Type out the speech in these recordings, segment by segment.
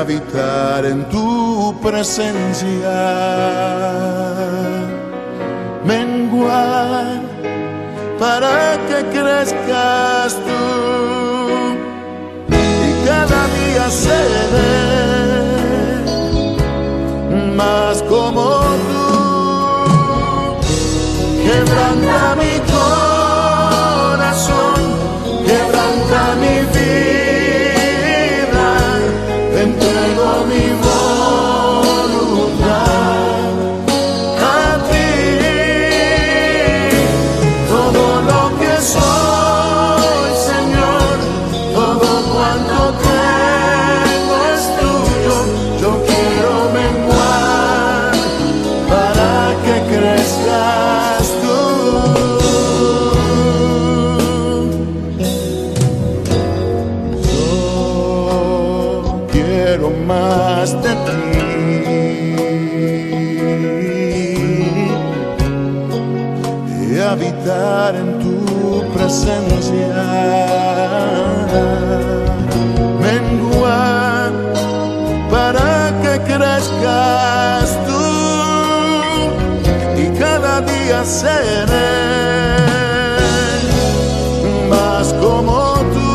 habitar en tu presencia, menguar para que crezcas tú y cada día seré más como tú. Quebranta mi corazón, quebranta mi vida, te entrego mi voluntad a ti. Todo lo que soy, Señor, todo cuanto tengo es tuyo. Yo quiero menguar para que crezcas tú. Yo quiero más de ti y habitar en tu presencia, menguar para que crezcas tú y cada día seré más como tú.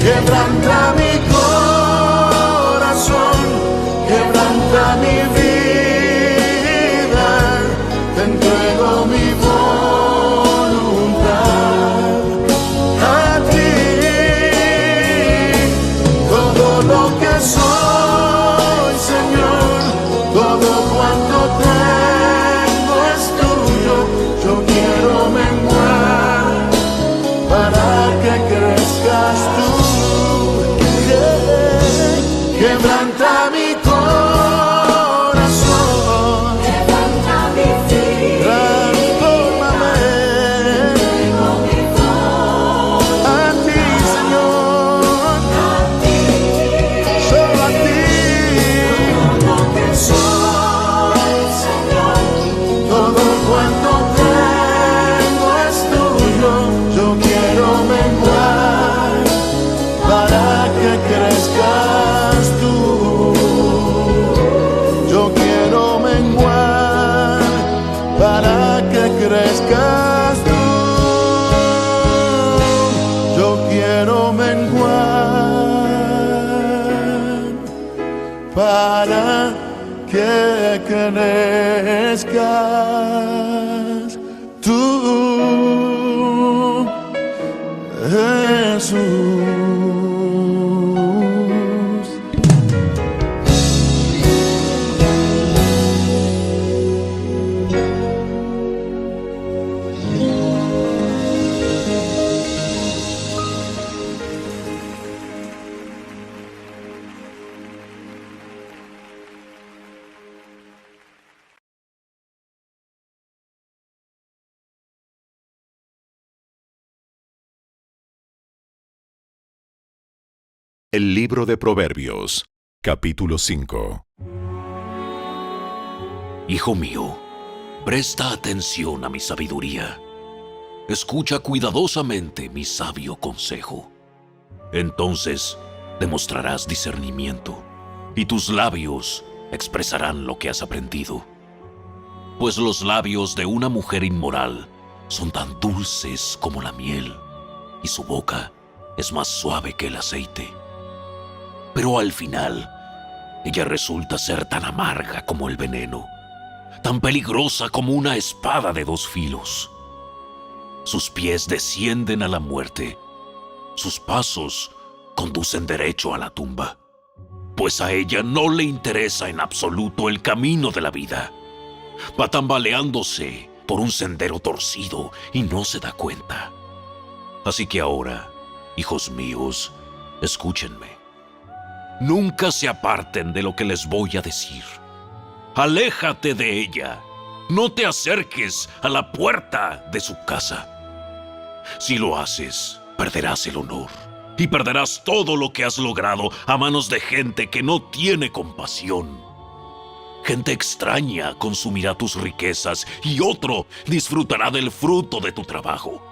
Quebranta mi corazón, quebranta mi vida, te entrego mi voluntad a ti. Todo lo que soy, Señor, todo cuanto tengo es tuyo. Yo quiero menguar para que crezcas tú. Quebranta mi corazón, Quebranta mi vida, transfórmame tengo mi voz a ti, Señor, a ti. solo a ti. Todo lo que soy, Señor, Todo cuanto tengo es tuyo. Yo quiero menguar para que crezcas tú. Yo quiero menguar para que crezcas tú. Yo quiero menguar para que crezcas tú, Jesús. El libro de Proverbios, capítulo 5. Hijo mío, presta atención a mi sabiduría. Escucha cuidadosamente mi sabio consejo. Entonces demostrarás discernimiento, y tus labios expresarán lo que has aprendido. Pues los labios de una mujer inmoral son tan dulces como la miel, y su boca es más suave que el aceite. Pero al final, ella resulta ser tan amarga como el veneno, tan peligrosa como una espada de dos filos. Sus pies descienden a la muerte, sus pasos conducen derecho a la tumba, pues a ella no le interesa en absoluto el camino de la vida. Va tambaleándose por un sendero torcido y no se da cuenta. Así que ahora, hijos míos, escúchenme. Nunca se aparten de lo que les voy a decir. Aléjate de ella. No te acerques a la puerta de su casa. Si lo haces, perderás el honor y perderás todo lo que has logrado a manos de gente que no tiene compasión. Gente extraña consumirá tus riquezas y otro disfrutará del fruto de tu trabajo.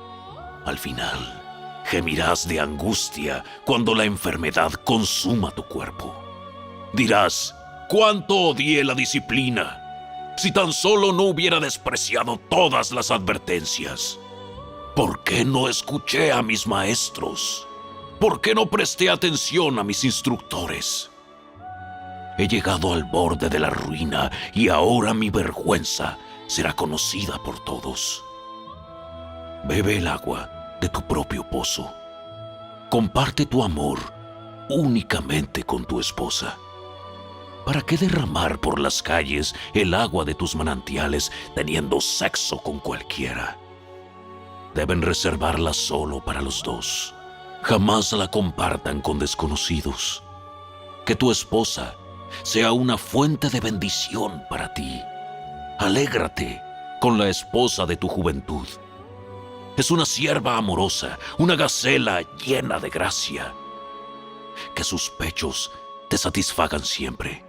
Al final, Gemirás de angustia cuando la enfermedad consuma tu cuerpo. Dirás, ¿cuánto odié la disciplina? Si tan solo no hubiera despreciado todas las advertencias. ¿Por qué no escuché a mis maestros? ¿Por qué no presté atención a mis instructores? He llegado al borde de la ruina y ahora mi vergüenza será conocida por todos. Bebe el agua de tu propio pozo. Comparte tu amor únicamente con tu esposa. ¿Para qué derramar por las calles el agua de tus manantiales teniendo sexo con cualquiera? Deben reservarla solo para los dos. Jamás la compartan con desconocidos. Que tu esposa sea una fuente de bendición para ti. Alégrate con la esposa de tu juventud. Es una sierva amorosa, una gacela llena de gracia. Que sus pechos te satisfagan siempre.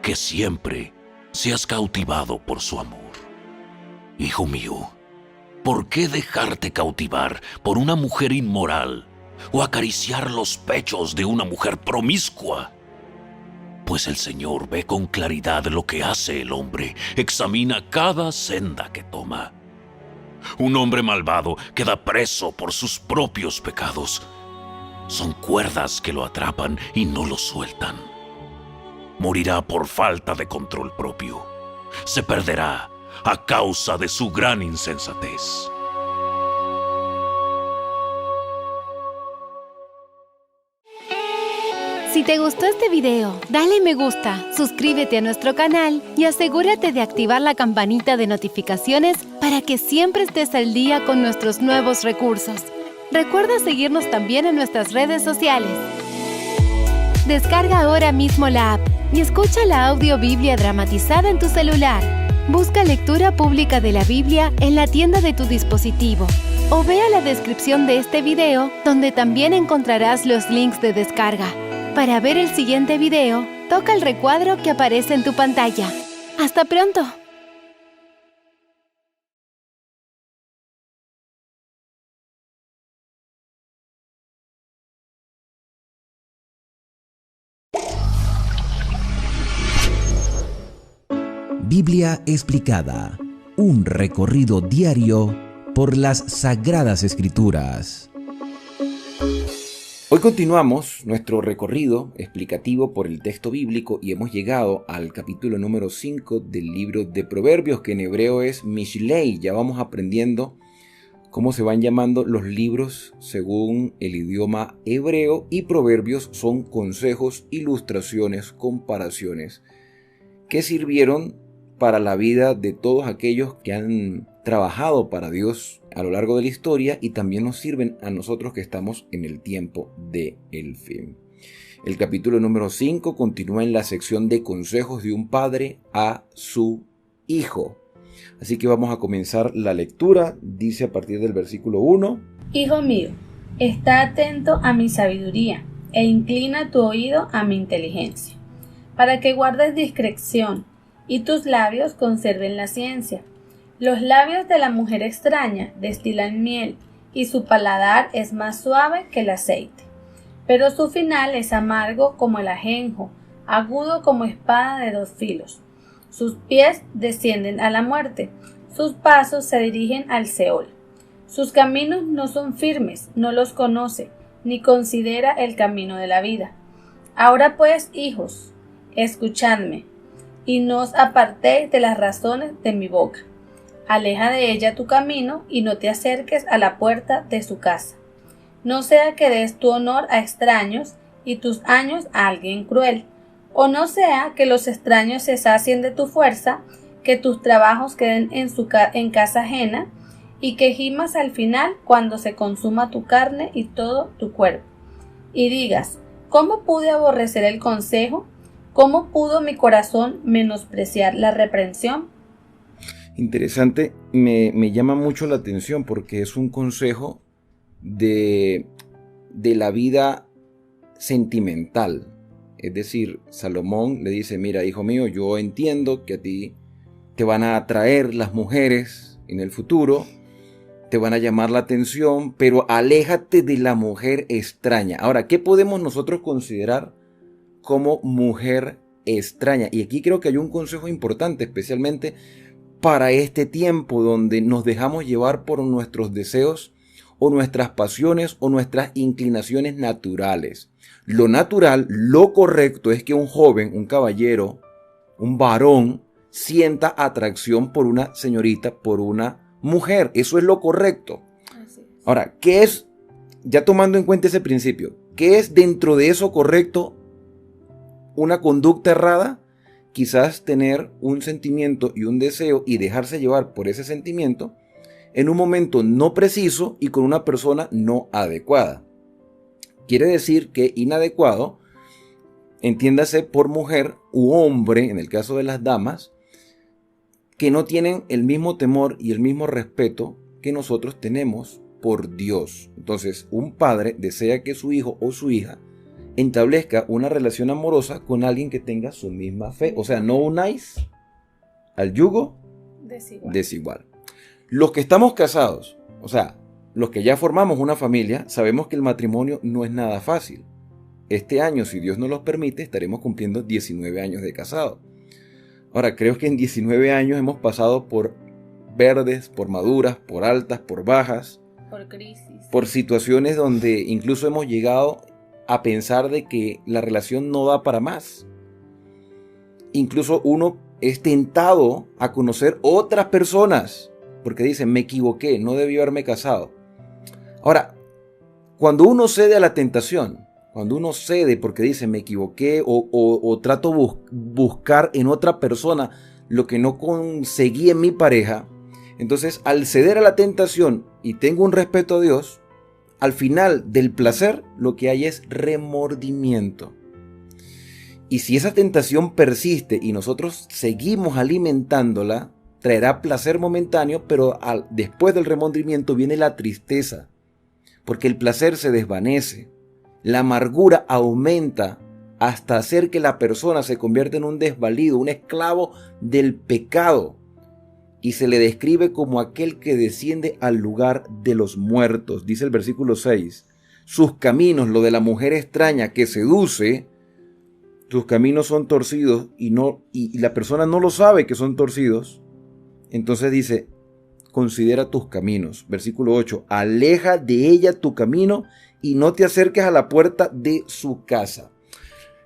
Que siempre seas cautivado por su amor. Hijo mío, ¿por qué dejarte cautivar por una mujer inmoral o acariciar los pechos de una mujer promiscua? Pues el Señor ve con claridad lo que hace el hombre, examina cada senda que toma. Un hombre malvado queda preso por sus propios pecados. Son cuerdas que lo atrapan y no lo sueltan. Morirá por falta de control propio. Se perderá a causa de su gran insensatez. Si te gustó este video, dale me gusta, suscríbete a nuestro canal y asegúrate de activar la campanita de notificaciones para que siempre estés al día con nuestros nuevos recursos. Recuerda seguirnos también en nuestras redes sociales. Descarga ahora mismo la app y escucha la audiobiblia dramatizada en tu celular. Busca lectura pública de la Biblia en la tienda de tu dispositivo o vea la descripción de este video donde también encontrarás los links de descarga. Para ver el siguiente video, toca el recuadro que aparece en tu pantalla. ¡Hasta pronto! Biblia explicada. Un recorrido diario por las Sagradas Escrituras. Hoy continuamos nuestro recorrido explicativo por el texto bíblico y hemos llegado al capítulo número 5 del libro de Proverbios, que en hebreo es Mishlei. Ya vamos aprendiendo cómo se van llamando los libros según el idioma hebreo, y proverbios son consejos, ilustraciones, comparaciones que sirvieron para la vida de todos aquellos que han trabajado para Dios a lo largo de la historia, y también nos sirven a nosotros que estamos en el tiempo del fin. El capítulo número 5 continúa en la sección de consejos de un padre a su hijo. Así que vamos a comenzar la lectura. Dice a partir del versículo 1: Hijo mío, está atento a mi sabiduría e inclina tu oído a mi inteligencia, para que guardes discreción y tus labios conserven la ciencia. Los labios de la mujer extraña destilan miel, y su paladar es más suave que el aceite. Pero su final es amargo como el ajenjo, agudo como espada de dos filos. Sus pies descienden a la muerte, sus pasos se dirigen al Seol. Sus caminos no son firmes, no los conoce, ni considera el camino de la vida. Ahora pues, hijos, escuchadme, y no os apartéis de las razones de mi boca. Aleja de ella tu camino y no te acerques a la puerta de su casa. No sea que des tu honor a extraños y tus años a alguien cruel, o no sea que los extraños se sacien de tu fuerza, que tus trabajos queden en casa ajena, y que gimas al final cuando se consuma tu carne y todo tu cuerpo. Y digas, ¿cómo pude aborrecer el consejo? ¿Cómo pudo mi corazón menospreciar la reprensión? Interesante, me llama mucho la atención porque es un consejo de la vida sentimental. Es decir, Salomón le dice: mira, hijo mío, yo entiendo que a ti te van a atraer las mujeres en el futuro, te van a llamar la atención, pero aléjate de la mujer extraña. Ahora, ¿qué podemos nosotros considerar como mujer extraña? Y aquí creo que hay un consejo importante, especialmente para este tiempo donde nos dejamos llevar por nuestros deseos o nuestras pasiones o nuestras inclinaciones naturales. Lo natural, lo correcto es que un joven, un caballero, un varón, sienta atracción por una señorita, por una mujer. Eso es lo correcto. Así es. Ahora, ¿qué es, ya tomando en cuenta ese principio, qué es dentro de eso correcto una conducta errada? Quizás tener un sentimiento y un deseo y dejarse llevar por ese sentimiento en un momento no preciso y con una persona no adecuada. Quiere decir que inadecuado, entiéndase por mujer u hombre, en el caso de las damas, que no tienen el mismo temor y el mismo respeto que nosotros tenemos por Dios. Entonces, un padre desea que su hijo o su hija establezca una relación amorosa con alguien que tenga su misma fe. O sea, no unáis al yugo desigual. Los que estamos casados, o sea, los que ya formamos una familia, sabemos que el matrimonio no es nada fácil. Este año, si Dios nos lo permite, estaremos cumpliendo 19 años de casado. Ahora, creo que en 19 años hemos pasado por verdes, por maduras, por altas, por bajas, Por crisis. por situaciones donde incluso hemos llegado a pensar de que la relación no da para más. Incluso uno es tentado a conocer otras personas porque dice, me equivoqué, no debí haberme casado. Ahora, cuando uno cede a la tentación, cuando uno cede porque dice, me equivoqué o trato buscar en otra persona lo que no conseguí en mi pareja, entonces al ceder a la tentación y tengo un respeto a Dios, al final del placer lo que hay es remordimiento. Y si esa tentación persiste y nosotros seguimos alimentándola, traerá placer momentáneo, pero después del remordimiento viene la tristeza, porque el placer se desvanece, la amargura aumenta hasta hacer que la persona se convierta en un desvalido, un esclavo del pecado, y se le describe como aquel que desciende al lugar de los muertos. Dice el versículo 6, sus caminos, lo de la mujer extraña que seduce, sus caminos son torcidos y la persona no lo sabe que son torcidos. Entonces dice, considera tus caminos. Versículo 8, aleja de ella tu camino y no te acerques a la puerta de su casa.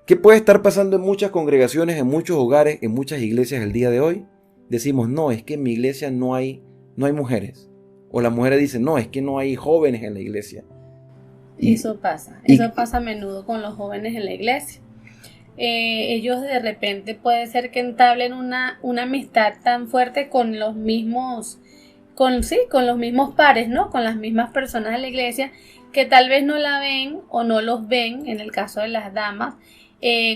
¿Qué puede estar pasando en muchas congregaciones, en muchos hogares, en muchas iglesias el día de hoy? Decimos, no, es que en mi iglesia no hay mujeres. O las mujeres dicen, no, es que no hay jóvenes en la iglesia. Eso pasa a menudo con los jóvenes en la iglesia. Ellos de repente puede ser que entablen una amistad tan fuerte con los mismos, con los mismos pares, ¿no? Con las mismas personas de la iglesia, que tal vez no la ven o no los ven, en el caso de las damas,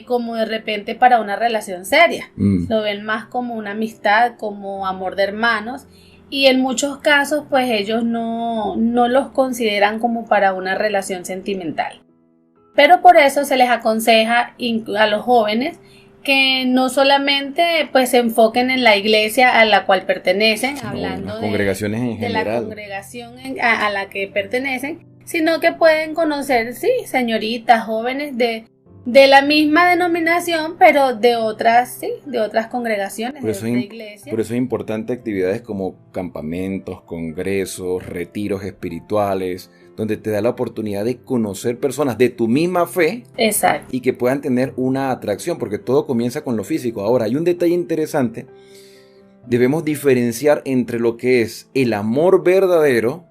como de repente para una relación seria. Lo ven más como una amistad, como amor de hermanos, y en muchos casos pues ellos no los consideran como para una relación sentimental. Pero por eso se les aconseja a los jóvenes que no solamente pues se enfoquen en la iglesia a la cual pertenecen, hablando las congregaciones en de la general. congregación a la que pertenecen, sino que pueden conocer, sí, señoritas, jóvenes de la misma denominación, pero de otras congregaciones, de otra iglesia. Por eso es importante actividades como campamentos, congresos, retiros espirituales, donde te da la oportunidad de conocer personas de tu misma fe. Exacto. Y que puedan tener una atracción, porque todo comienza con lo físico. Ahora, hay un detalle interesante. Debemos diferenciar entre lo que es el amor verdadero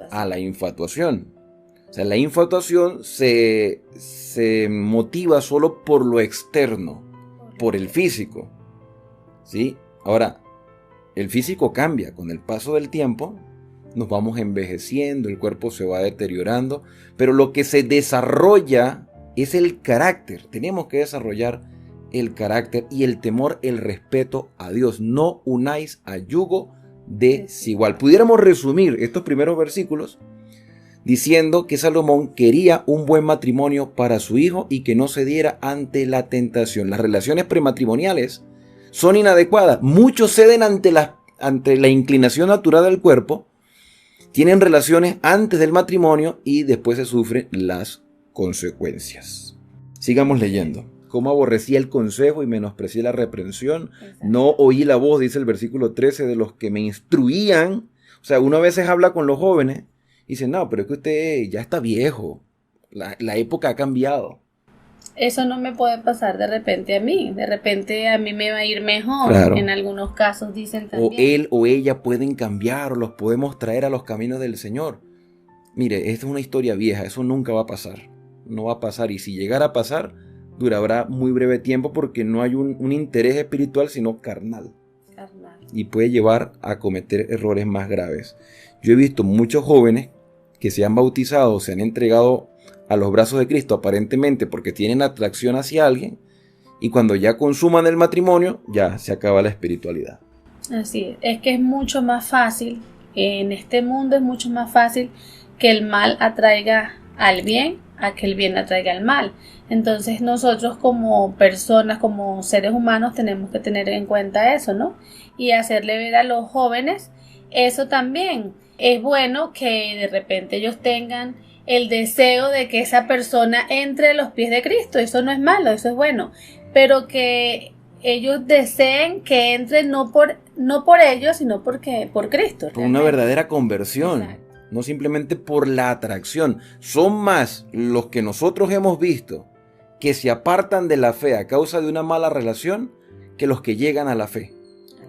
a la infatuación. O sea, la infatuación se motiva solo por lo externo, por el físico, ¿sí? Ahora, el físico cambia con el paso del tiempo, nos vamos envejeciendo, el cuerpo se va deteriorando, pero lo que se desarrolla es el carácter. Tenemos que desarrollar el carácter y el temor, el respeto a Dios. No unáis a yugo desigual. Pudiéramos resumir estos primeros versículos diciendo que Salomón quería un buen matrimonio para su hijo y que no cediera ante la tentación. Las relaciones prematrimoniales son inadecuadas. Muchos ceden ante la inclinación natural del cuerpo Tienen relaciones antes del matrimonio y después se sufren las consecuencias. Sigamos leyendo. Cómo aborrecía el consejo y menosprecié la reprensión. Exacto. No oí la voz, dice el versículo 13, de los que me instruían. O sea, uno a veces habla con los jóvenes y dice, no, pero es que usted ya está viejo. La época ha cambiado. Eso no me puede pasar de repente a mí. De repente a mí me va a ir mejor. Claro. En algunos casos dicen O también. él o ella pueden cambiar o los podemos traer a los caminos del Señor. Mire, esta es una historia vieja, eso nunca va a pasar. No va a pasar, y si llegara a pasar, durará muy breve tiempo porque no hay un interés espiritual sino carnal. Carnal. Y puede llevar a cometer errores más graves. Yo he visto muchos jóvenes que se han bautizado, se han entregado a los brazos de Cristo aparentemente porque tienen atracción hacia alguien, y cuando ya consuman el matrimonio ya se acaba la espiritualidad. Así es que es mucho más fácil, en este mundo es mucho más fácil que el mal atraiga al bien a que el bien atraiga al mal. Entonces nosotros como personas, como seres humanos, tenemos que tener en cuenta eso, ¿no? Y hacerle ver a los jóvenes eso también. Es bueno que de repente ellos tengan el deseo de que esa persona entre a los pies de Cristo. Eso no es malo, eso es bueno. Pero que ellos deseen que entre no por ellos, sino por Cristo. Por una realmente. verdadera conversión. Exacto. No simplemente por la atracción. Son más los que nosotros hemos visto que se apartan de la fe a causa de una mala relación que los que llegan a la fe.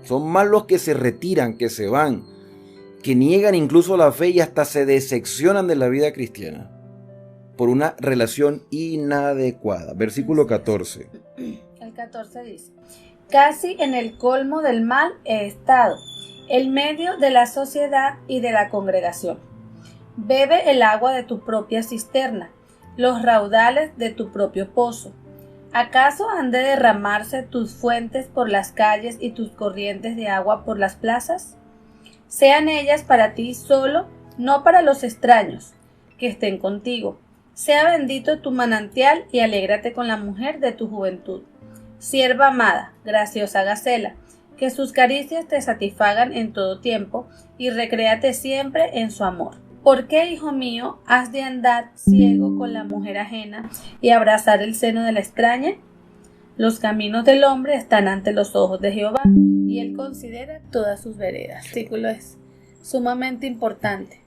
Son más los que se retiran, que se van, que niegan incluso la fe y hasta se decepcionan de la vida cristiana por una relación inadecuada. Versículo 14. El 14 dice: casi en el colmo del mal he estado, en medio de la sociedad y de la congregación. Bebe el agua de tu propia cisterna, los raudales de tu propio pozo. ¿Acaso han de derramarse tus fuentes por las calles y tus corrientes de agua por las plazas? Sean ellas para ti solo, no para los extraños que estén contigo. Sea bendito tu manantial y alégrate con la mujer de tu juventud. Sierva amada, graciosa Gacela, que sus caricias te satisfagan en todo tiempo y recréate siempre en su amor. ¿Por qué, hijo mío, has de andar ciego con la mujer ajena y abrazar el seno de la extraña? Los caminos del hombre están ante los ojos de Jehová, y él considera todas sus veredas. El artículo es sumamente importante.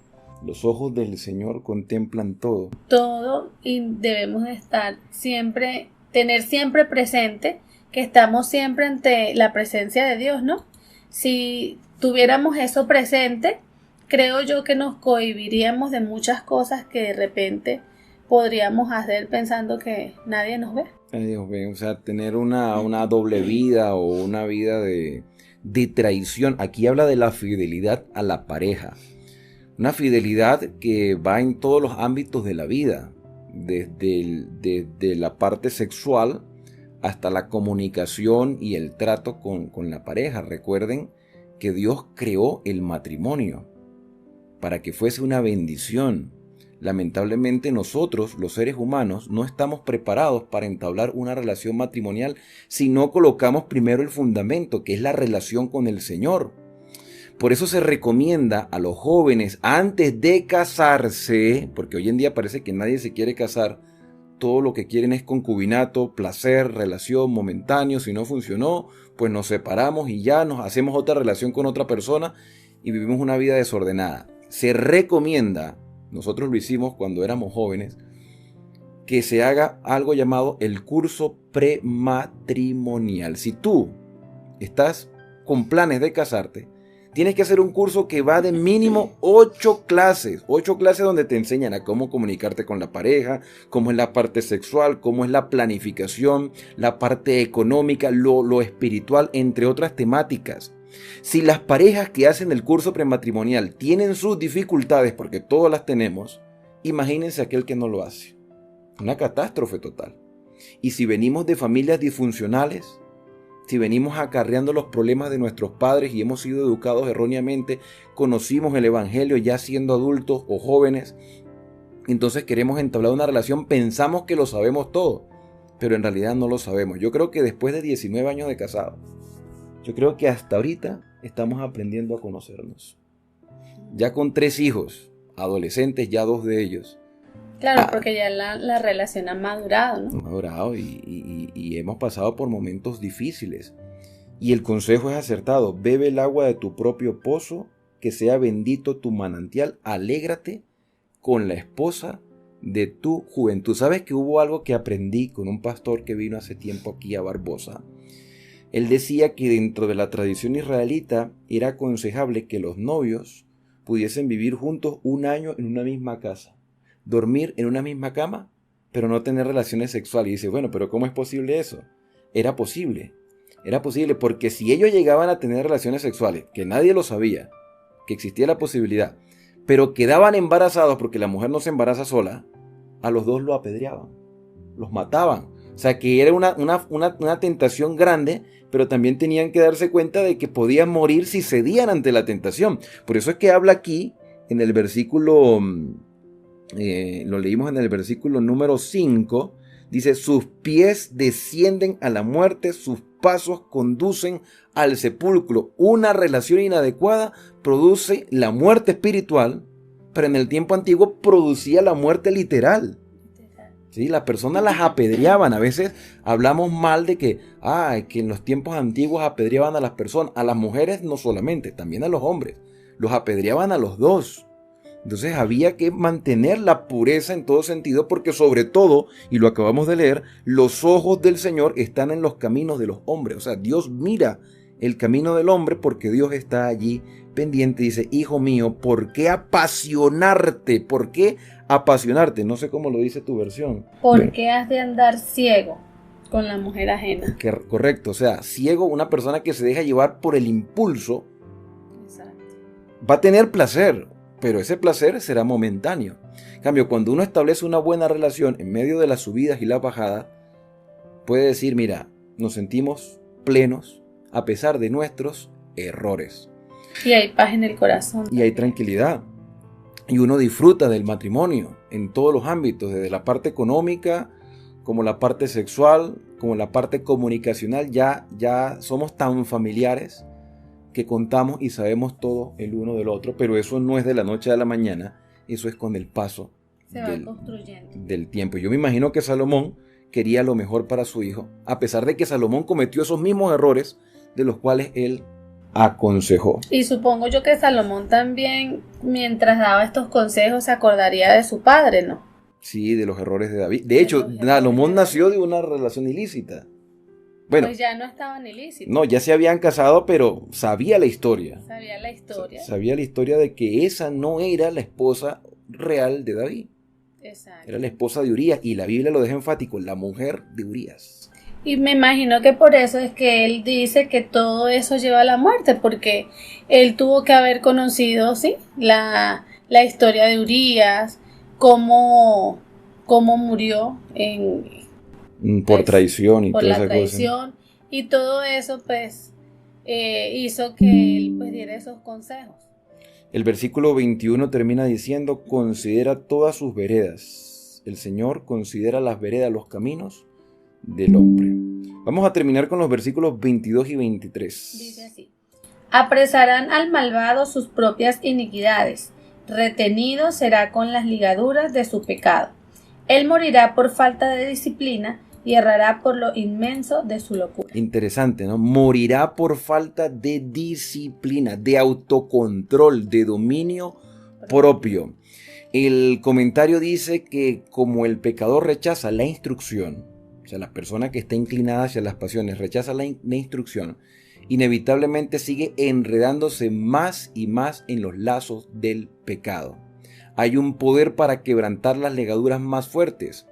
Los ojos del Señor contemplan todo. Todo, y debemos de estar siempre, tener siempre presente que estamos siempre ante la presencia de Dios, ¿no? Si tuviéramos eso presente, creo yo que nos cohibiríamos de muchas cosas que de repente podríamos hacer pensando que nadie nos ve. O sea, tener una doble vida o una vida de traición. Aquí habla de la fidelidad a la pareja. Una fidelidad que va en todos los ámbitos de la vida, desde la parte sexual hasta la comunicación y el trato con la pareja. Recuerden que Dios creó el matrimonio para que fuese una bendición. Lamentablemente nosotros, los seres humanos, no estamos preparados para entablar una relación matrimonial si no colocamos primero el fundamento, que es la relación con el Señor. Por eso se recomienda a los jóvenes, antes de casarse, porque hoy en día parece que nadie se quiere casar, todo lo que quieren es concubinato, placer, relación momentáneo. Si no funcionó, pues nos separamos y ya nos hacemos otra relación con otra persona y vivimos una vida desordenada. Se recomienda, nosotros lo hicimos cuando éramos jóvenes, que se haga algo llamado el curso prematrimonial. Si tú estás con planes de casarte, tienes que hacer un curso que va de mínimo 8 clases. 8 clases donde te enseñan a cómo comunicarte con la pareja, cómo es la parte sexual, cómo es la planificación, la parte económica, lo espiritual, entre otras temáticas. Si las parejas que hacen el curso prematrimonial tienen sus dificultades, porque todas las tenemos, imagínense aquel que no lo hace. Una catástrofe total. Y si venimos de familias disfuncionales, si venimos acarreando los problemas de nuestros padres y hemos sido educados erróneamente, conocimos el evangelio ya siendo adultos o jóvenes, entonces queremos entablar una relación, pensamos que lo sabemos todo, pero en realidad no lo sabemos. Yo creo que después de 19 años de casado, yo creo que hasta ahorita estamos aprendiendo a conocernos. ya con 3 hijos, adolescentes, ya 2 de ellos. Claro, porque ya la relación ha madurado, ¿no? Hemos madurado y hemos pasado por momentos difíciles. Y el consejo es acertado: bebe el agua de tu propio pozo, que sea bendito tu manantial, alégrate con la esposa de tu juventud. ¿Sabes que hubo algo que aprendí con un pastor que vino hace tiempo aquí a Barbosa? Él decía que dentro de la tradición israelita era aconsejable que los novios pudiesen vivir juntos 1 año en una misma casa, dormir en una misma cama, pero no tener relaciones sexuales. Y dice, bueno, pero ¿cómo es posible eso? Era posible porque si ellos llegaban a tener relaciones sexuales, que nadie lo sabía, que existía la posibilidad, pero quedaban embarazados porque la mujer no se embaraza sola, a los 2 lo apedreaban, los mataban. O sea que era una tentación grande, pero también tenían que darse cuenta de que podían morir si cedían ante la tentación. Por eso es que habla aquí en el versículo, lo leímos en el versículo número 5, dice, sus pies descienden a la muerte, sus pasos conducen al sepulcro. Una relación inadecuada produce la muerte espiritual, pero en el tiempo antiguo producía la muerte literal. ¿Sí? Las personas las apedreaban. A veces hablamos mal de que en los tiempos antiguos apedreaban a las personas, a las mujeres no solamente, también a los hombres. Los apedreaban a los 2. Entonces había que mantener la pureza en todo sentido, porque sobre todo, y lo acabamos de leer, los ojos del Señor están en los caminos de los hombres. O sea, Dios mira el camino del hombre porque Dios está allí pendiente. Dice, hijo mío, ¿por qué apasionarte? ¿Por qué apasionarte? No sé cómo lo dice tu versión. ¿Por qué has de andar ciego con la mujer ajena? Correcto, o sea, ciego, una persona que se deja llevar por el impulso. Exacto. Va a tener placer, pero ese placer será momentáneo. En cambio, cuando uno establece una buena relación en medio de las subidas y las bajadas, puede decir, mira, nos sentimos plenos a pesar de nuestros errores. Y hay paz en el corazón. Y hay tranquilidad. Y uno disfruta del matrimonio en todos los ámbitos, desde la parte económica, como la parte sexual, como la parte comunicacional. Ya somos tan familiares que contamos y sabemos todo el uno del otro, pero eso no es de la noche a la mañana, eso es con el paso del tiempo. Yo me imagino que Salomón quería lo mejor para su hijo, a pesar de que Salomón cometió esos mismos errores de los cuales él aconsejó. Y supongo yo que Salomón también, mientras daba estos consejos, se acordaría de su padre, ¿no? Sí, de los errores de David. De hecho, Salomón nació de una relación ilícita. Bueno, pues ya no estaban ilícitos. No, ya se habían casado, pero sabía la historia. Sabía la historia. Sabía la historia de que esa no era la esposa real de David. Exacto. Era la esposa de Urías, y la Biblia lo deja enfático, la mujer de Urías. Y me imagino que por eso es que él dice que todo eso lleva a la muerte, porque él tuvo que haber conocido, ¿sí?, la historia de Urías, cómo murió por traición y por toda la esa traición cosa. Y todo eso pues hizo que él pues diera esos consejos. El versículo 21 termina diciendo, considera todas sus veredas. El Señor considera las veredas, los caminos del hombre. Vamos a terminar con los versículos 22 y 23. Dice así: apresarán al malvado sus propias iniquidades, retenido será con las ligaduras de su pecado. Él morirá por falta de disciplina y errará por lo inmenso de su locura. Interesante, ¿no? Morirá por falta de disciplina, de autocontrol, de dominio propio. El comentario dice que como el pecador rechaza la instrucción, o sea, la persona que está inclinada hacia las pasiones rechaza la instrucción, inevitablemente sigue enredándose más y más en los lazos del pecado. Hay un poder para quebrantar las ligaduras más fuertes,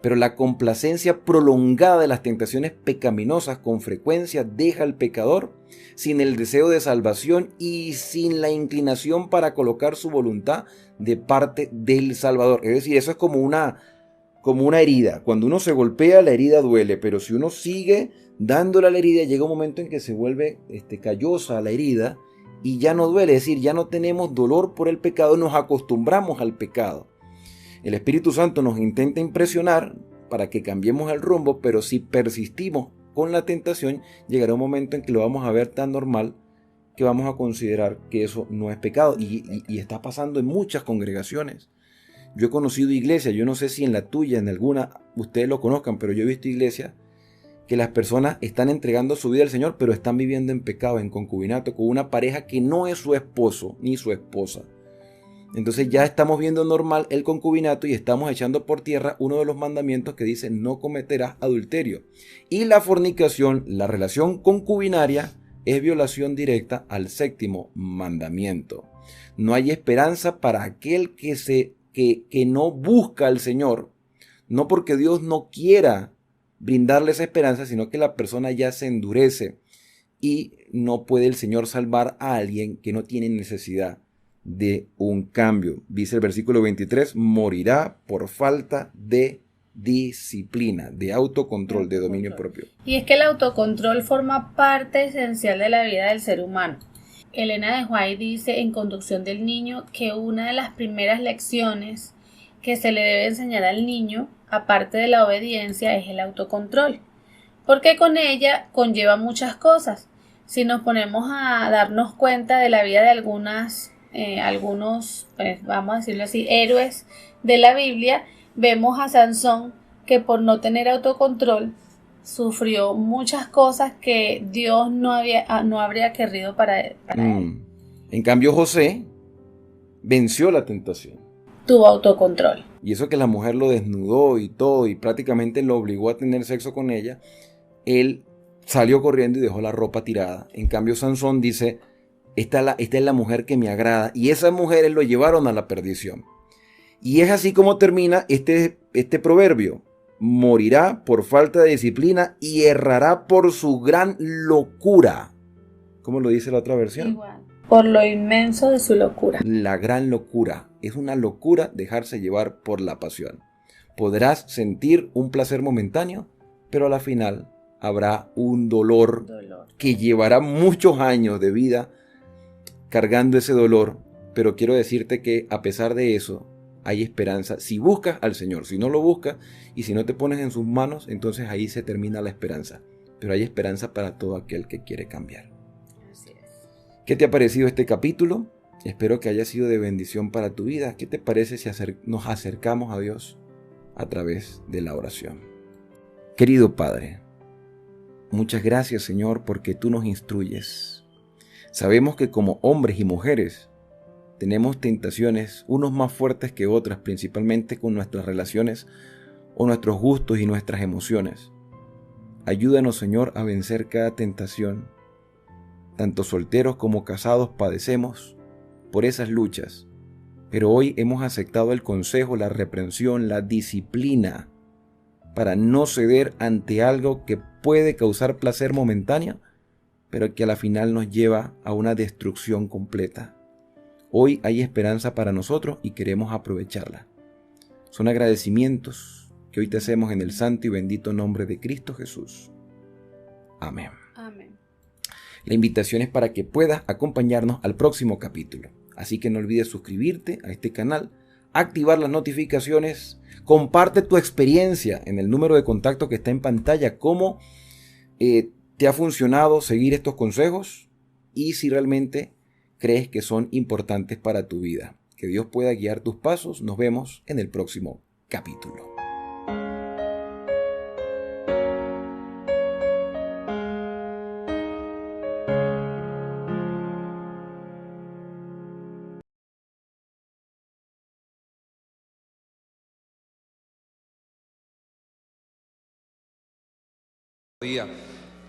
pero la complacencia prolongada de las tentaciones pecaminosas con frecuencia deja al pecador sin el deseo de salvación y sin la inclinación para colocar su voluntad de parte del Salvador. Es decir, eso es como una herida. Cuando uno se golpea, la herida duele, pero si uno sigue dándole a la herida, llega un momento en que se vuelve callosa la herida y ya no duele. Es decir, ya no tenemos dolor por el pecado, nos acostumbramos al pecado. El Espíritu Santo nos intenta impresionar para que cambiemos el rumbo, pero si persistimos con la tentación, llegará un momento en que lo vamos a ver tan normal que vamos a considerar que eso no es pecado. Y está pasando en muchas congregaciones. Yo he conocido iglesias, yo no sé si en la tuya, en alguna, ustedes lo conozcan, pero yo he visto iglesias que las personas están entregando su vida al Señor, pero están viviendo en pecado, en concubinato, con una pareja que no es su esposo ni su esposa. Entonces ya estamos viendo normal el concubinato y estamos echando por tierra uno de los mandamientos que dice no cometerás adulterio. Y la fornicación, la relación concubinaria, es violación directa al 7º mandamiento. No hay esperanza para aquel que no busca al Señor, no porque Dios no quiera brindarle esa esperanza, sino que la persona ya se endurece y no puede el Señor salvar a alguien que no tiene necesidad de un cambio. Dice el versículo 23, morirá por falta de disciplina, de autocontrol, de dominio propio. Y es que el autocontrol forma parte esencial de la vida del ser humano. Elena de White dice en Conducción del Niño que una de las primeras lecciones que se le debe enseñar al niño, aparte de la obediencia, es el autocontrol, porque con ella conlleva muchas cosas. Si nos ponemos a darnos cuenta de la vida de algunos, pues, vamos a decirlo así, héroes de la Biblia, vemos a Sansón que por no tener autocontrol sufrió muchas cosas que Dios no habría querido para él. En cambio, José venció la tentación. Tuvo autocontrol. Y eso que la mujer lo desnudó y todo, y prácticamente lo obligó a tener sexo con ella, él salió corriendo y dejó la ropa tirada. En cambio, Sansón dice, esta es la mujer que me agrada, y esas mujeres lo llevaron a la perdición. Y es así como termina este proverbio. Morirá por falta de disciplina y errará por su gran locura. ¿Cómo lo dice la otra versión? Igual. Por lo inmenso de su locura. La gran locura. Es una locura dejarse llevar por la pasión. Podrás sentir un placer momentáneo, pero a la final habrá un dolor que llevará muchos años de vida cargando ese dolor. Pero quiero decirte que a pesar de eso, hay esperanza si buscas al Señor. Si no lo buscas y si no te pones en sus manos, entonces ahí se termina la esperanza. Pero hay esperanza para todo aquel que quiere cambiar. Así es. ¿Qué te ha parecido este capítulo? Espero que haya sido de bendición para tu vida. ¿Qué te parece si nos acercamos a Dios a través de la oración? Querido Padre, muchas gracias, Señor, porque tú nos instruyes. Sabemos que como hombres y mujeres tenemos tentaciones, unos más fuertes que otras, principalmente con nuestras relaciones o nuestros gustos y nuestras emociones. Ayúdanos, Señor, a vencer cada tentación. Tanto solteros como casados padecemos por esas luchas, pero hoy hemos aceptado el consejo, la reprensión, la disciplina para no ceder ante algo que puede causar placer momentáneo, pero que a la final nos lleva a una destrucción completa. Hoy hay esperanza para nosotros y queremos aprovecharla. Son agradecimientos que hoy te hacemos en el santo y bendito nombre de Cristo Jesús. Amén. Amén. La invitación es para que puedas acompañarnos al próximo capítulo. Así que no olvides suscribirte a este canal, activar las notificaciones, comparte tu experiencia en el número de contacto que está en pantalla, cómo te ha funcionado seguir estos consejos y si realmente crees que son importantes para tu vida. Que Dios pueda guiar tus pasos. Nos vemos en el próximo capítulo.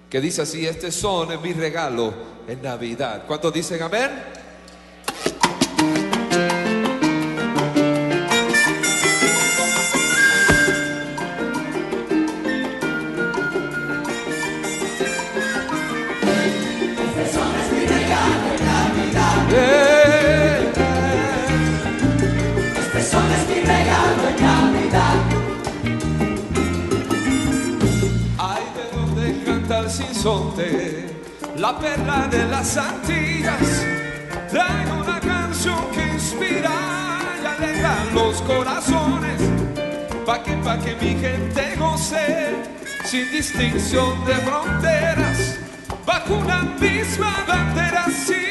Que dice así: este son es mi regalo en Navidad. ¿Cuántos dicen amén? Este son es mi regalo en Navidad. Este son es mi regalo en Navidad. Ay, de donde canta el sinsonte, la perla de las Antillas, trae una canción que inspira y alegra los corazones, pa' que mi gente goce, sin distinción de fronteras, bajo una misma bandera, sí.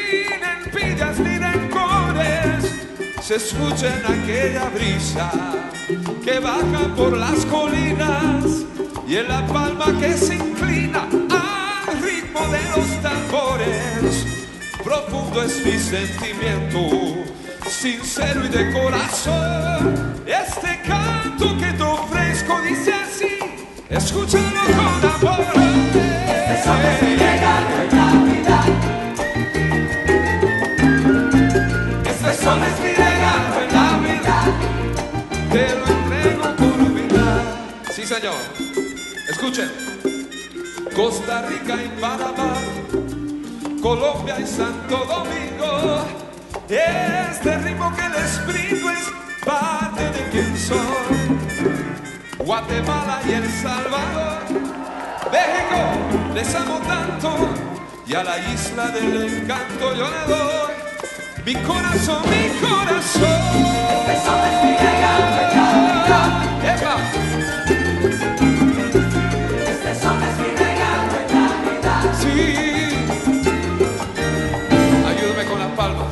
se escucha en aquella brisa que baja por las colinas y en la palma que se inclina al ritmo de los tambores. Profundo es mi sentimiento, sincero y de corazón. Este canto que te ofrezco dice así, escúchalo con amor. Este sol es mi regalo en Navidad. Este sol es mi regalo en Navidad. Te lo entrego por humildad. Sí, señor. Escuchen. Costa Rica y Panamá, Colombia y Santo Domingo. Este ritmo que les brindo es parte de quien soy. Guatemala y El Salvador, México, les amo tanto. Y a la isla del encanto yo le doy mi corazón, mi corazón. Este sol es mi regalo en Navidad. ¡Epa! Este sol es mi regalo en Navidad. Sí. Ayúdame con las palmas.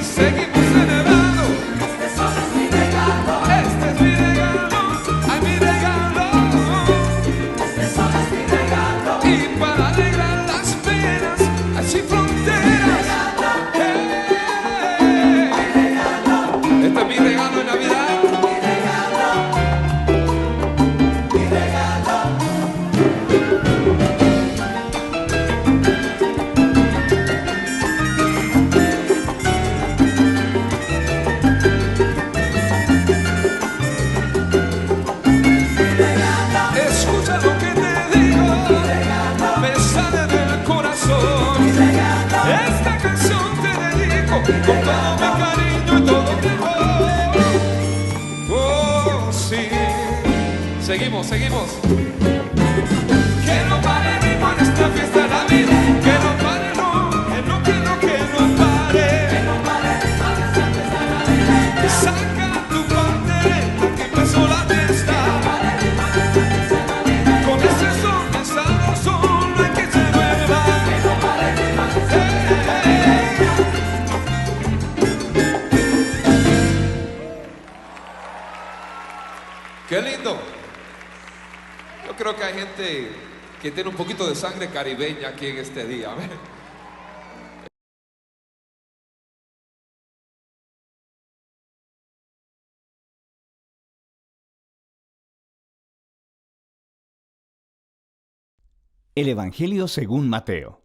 Seguimos celebrando. Este sol es mi regalo. Este es mi regalo. Ay, mi regalo. Este sol es mi regalo. Y para alegrar las penas, así fronteras. Este es mi regalo en Navidad. Escucha lo que te digo, me sale del corazón. Esta canción te dedico con todo mi cariño y todo mi amor. Oh, sí. Seguimos, seguimos. Que no pare el ritmo en esta fiesta de la vida. Que no pare, no, que no, que no, que no pare. Que no pare el ritmo de esta fiesta de Navidad. Saca tu pandereta que empezó la fiesta. Con ese son de sabrosón no hay que se mueva. ¡Qué lindo! Yo creo que hay gente que tiene un poquito de sangre caribeña aquí en este día. El Evangelio según Mateo.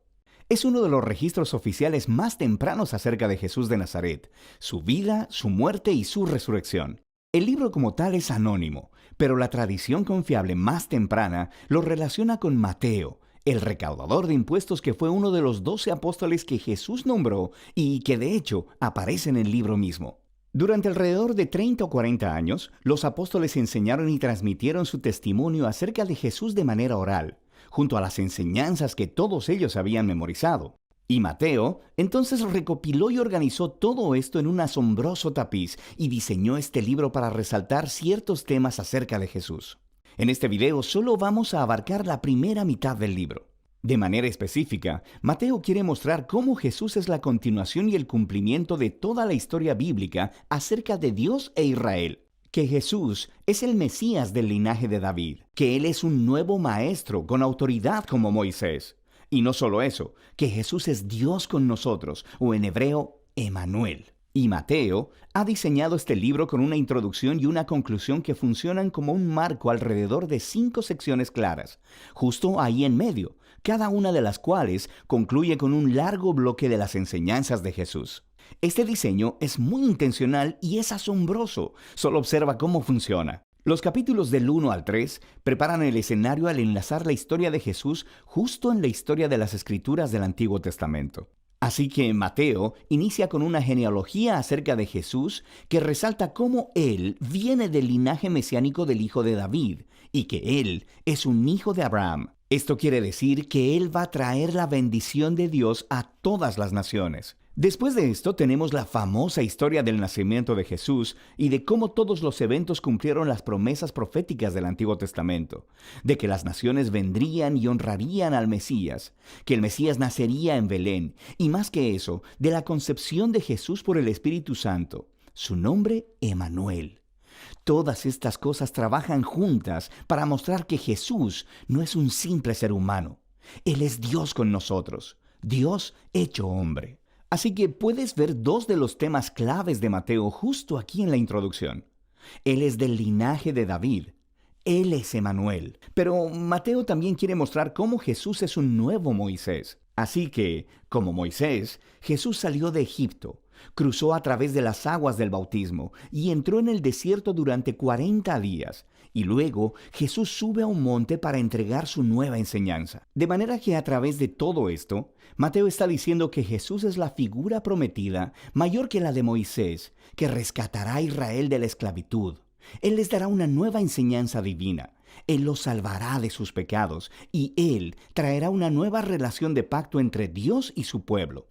Es uno de los registros oficiales más tempranos acerca de Jesús de Nazaret, su vida, su muerte y su resurrección. El libro como tal es anónimo, pero la tradición confiable más temprana lo relaciona con Mateo, el recaudador de impuestos que fue uno de los 12 apóstoles que Jesús nombró y que de hecho aparece en el libro mismo. Durante alrededor de 30 o 40 años, los apóstoles enseñaron y transmitieron su testimonio acerca de Jesús de manera oral, junto a las enseñanzas que todos ellos habían memorizado. Y Mateo entonces recopiló y organizó todo esto en un asombroso tapiz y diseñó este libro para resaltar ciertos temas acerca de Jesús. En este video solo vamos a abarcar la primera mitad del libro. De manera específica, Mateo quiere mostrar cómo Jesús es la continuación y el cumplimiento de toda la historia bíblica acerca de Dios e Israel. Que Jesús es el Mesías del linaje de David, que Él es un nuevo maestro con autoridad como Moisés. Y no solo eso, que Jesús es Dios con nosotros, o en hebreo, Emanuel. Y Mateo ha diseñado este libro con una introducción y una conclusión que funcionan como un marco alrededor de 5 secciones claras, justo ahí en medio, cada una de las cuales concluye con un largo bloque de las enseñanzas de Jesús. Este diseño es muy intencional y es asombroso. Solo observa cómo funciona. Los capítulos del 1 al 3 preparan el escenario al enlazar la historia de Jesús justo en la historia de las Escrituras del Antiguo Testamento. Así que Mateo inicia con una genealogía acerca de Jesús que resalta cómo Él viene del linaje mesiánico del hijo de David y que Él es un hijo de Abraham. Esto quiere decir que Él va a traer la bendición de Dios a todas las naciones. Después de esto tenemos la famosa historia del nacimiento de Jesús y de cómo todos los eventos cumplieron las promesas proféticas del Antiguo Testamento, de que las naciones vendrían y honrarían al Mesías, que el Mesías nacería en Belén, y más que eso, de la concepción de Jesús por el Espíritu Santo, su nombre Emmanuel. Todas estas cosas trabajan juntas para mostrar que Jesús no es un simple ser humano. Él es Dios con nosotros, Dios hecho hombre. Así que puedes ver dos de los temas claves de Mateo justo aquí en la introducción. Él es del linaje de David. Él es Emmanuel. Pero Mateo también quiere mostrar cómo Jesús es un nuevo Moisés. Así que, como Moisés, Jesús salió de Egipto, cruzó a través de las aguas del bautismo y entró en el desierto durante 40 días. Y luego Jesús sube a un monte para entregar su nueva enseñanza. De manera que a través de todo esto, Mateo está diciendo que Jesús es la figura prometida mayor que la de Moisés, que rescatará a Israel de la esclavitud. Él les dará una nueva enseñanza divina. Él los salvará de sus pecados y Él traerá una nueva relación de pacto entre Dios y su pueblo.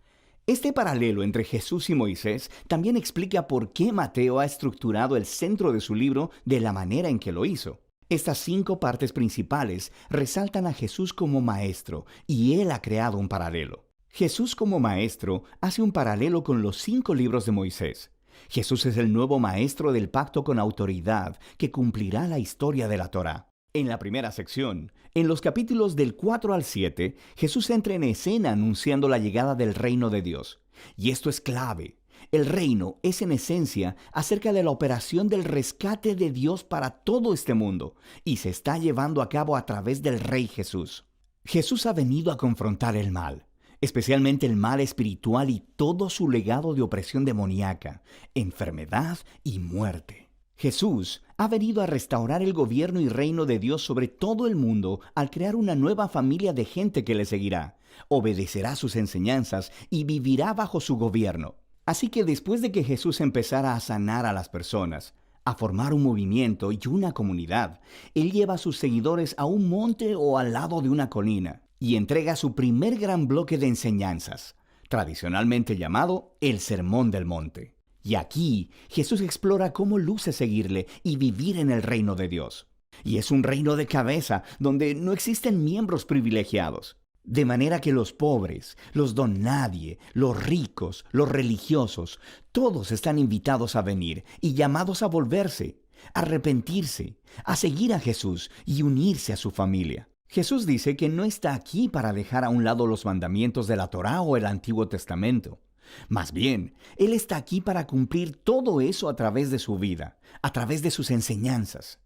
Este paralelo entre Jesús y Moisés también explica por qué Mateo ha estructurado el centro de su libro de la manera en que lo hizo. Estas 5 partes principales resaltan a Jesús como maestro y Él ha creado un paralelo. Jesús como maestro hace un paralelo con los 5 libros de Moisés. Jesús es el nuevo maestro del pacto con autoridad que cumplirá la historia de la Torá. En la primera sección, en los capítulos del 4 al 7, Jesús entra en escena anunciando la llegada del reino de Dios. Y esto es clave. El reino es en esencia acerca de la operación del rescate de Dios para todo este mundo, y se está llevando a cabo a través del Rey Jesús. Jesús ha venido a confrontar el mal, especialmente el mal espiritual y todo su legado de opresión demoníaca, enfermedad y muerte. Jesús ha venido a restaurar el gobierno y reino de Dios sobre todo el mundo al crear una nueva familia de gente que le seguirá, obedecerá sus enseñanzas y vivirá bajo su gobierno. Así que después de que Jesús empezara a sanar a las personas, a formar un movimiento y una comunidad, Él lleva a sus seguidores a un monte o al lado de una colina y entrega su primer gran bloque de enseñanzas, tradicionalmente llamado el Sermón del Monte. Y aquí Jesús explora cómo luce seguirle y vivir en el reino de Dios. Y es un reino de cabeza donde no existen miembros privilegiados. De manera que los pobres, los don nadie, los ricos, los religiosos, todos están invitados a venir y llamados a volverse, a arrepentirse, a seguir a Jesús y unirse a su familia. Jesús dice que no está aquí para dejar a un lado los mandamientos de la Torá o el Antiguo Testamento. Más bien, Él está aquí para cumplir todo eso a través de su vida, a través de sus enseñanzas.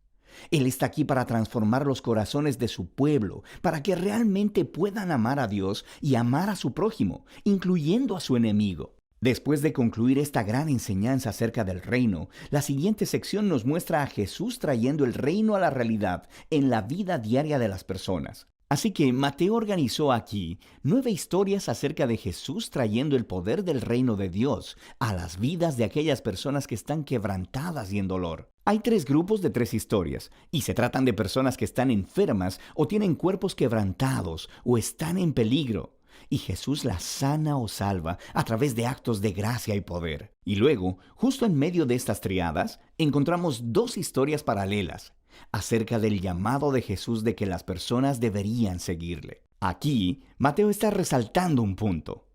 Él está aquí para transformar los corazones de su pueblo, para que realmente puedan amar a Dios y amar a su prójimo, incluyendo a su enemigo. Después de concluir esta gran enseñanza acerca del reino, la siguiente sección nos muestra a Jesús trayendo el reino a la realidad en la vida diaria de las personas. Así que Mateo organizó aquí 9 historias acerca de Jesús trayendo el poder del reino de Dios a las vidas de aquellas personas que están quebrantadas y en dolor. Hay 3 grupos de 3 historias, y se tratan de personas que están enfermas o tienen cuerpos quebrantados o están en peligro. Y Jesús las sana o salva a través de actos de gracia y poder. Y luego, justo en medio de estas triadas, encontramos 2 historias paralelas acerca del llamado de Jesús de que las personas deberían seguirle. Aquí, Mateo está resaltando un punto.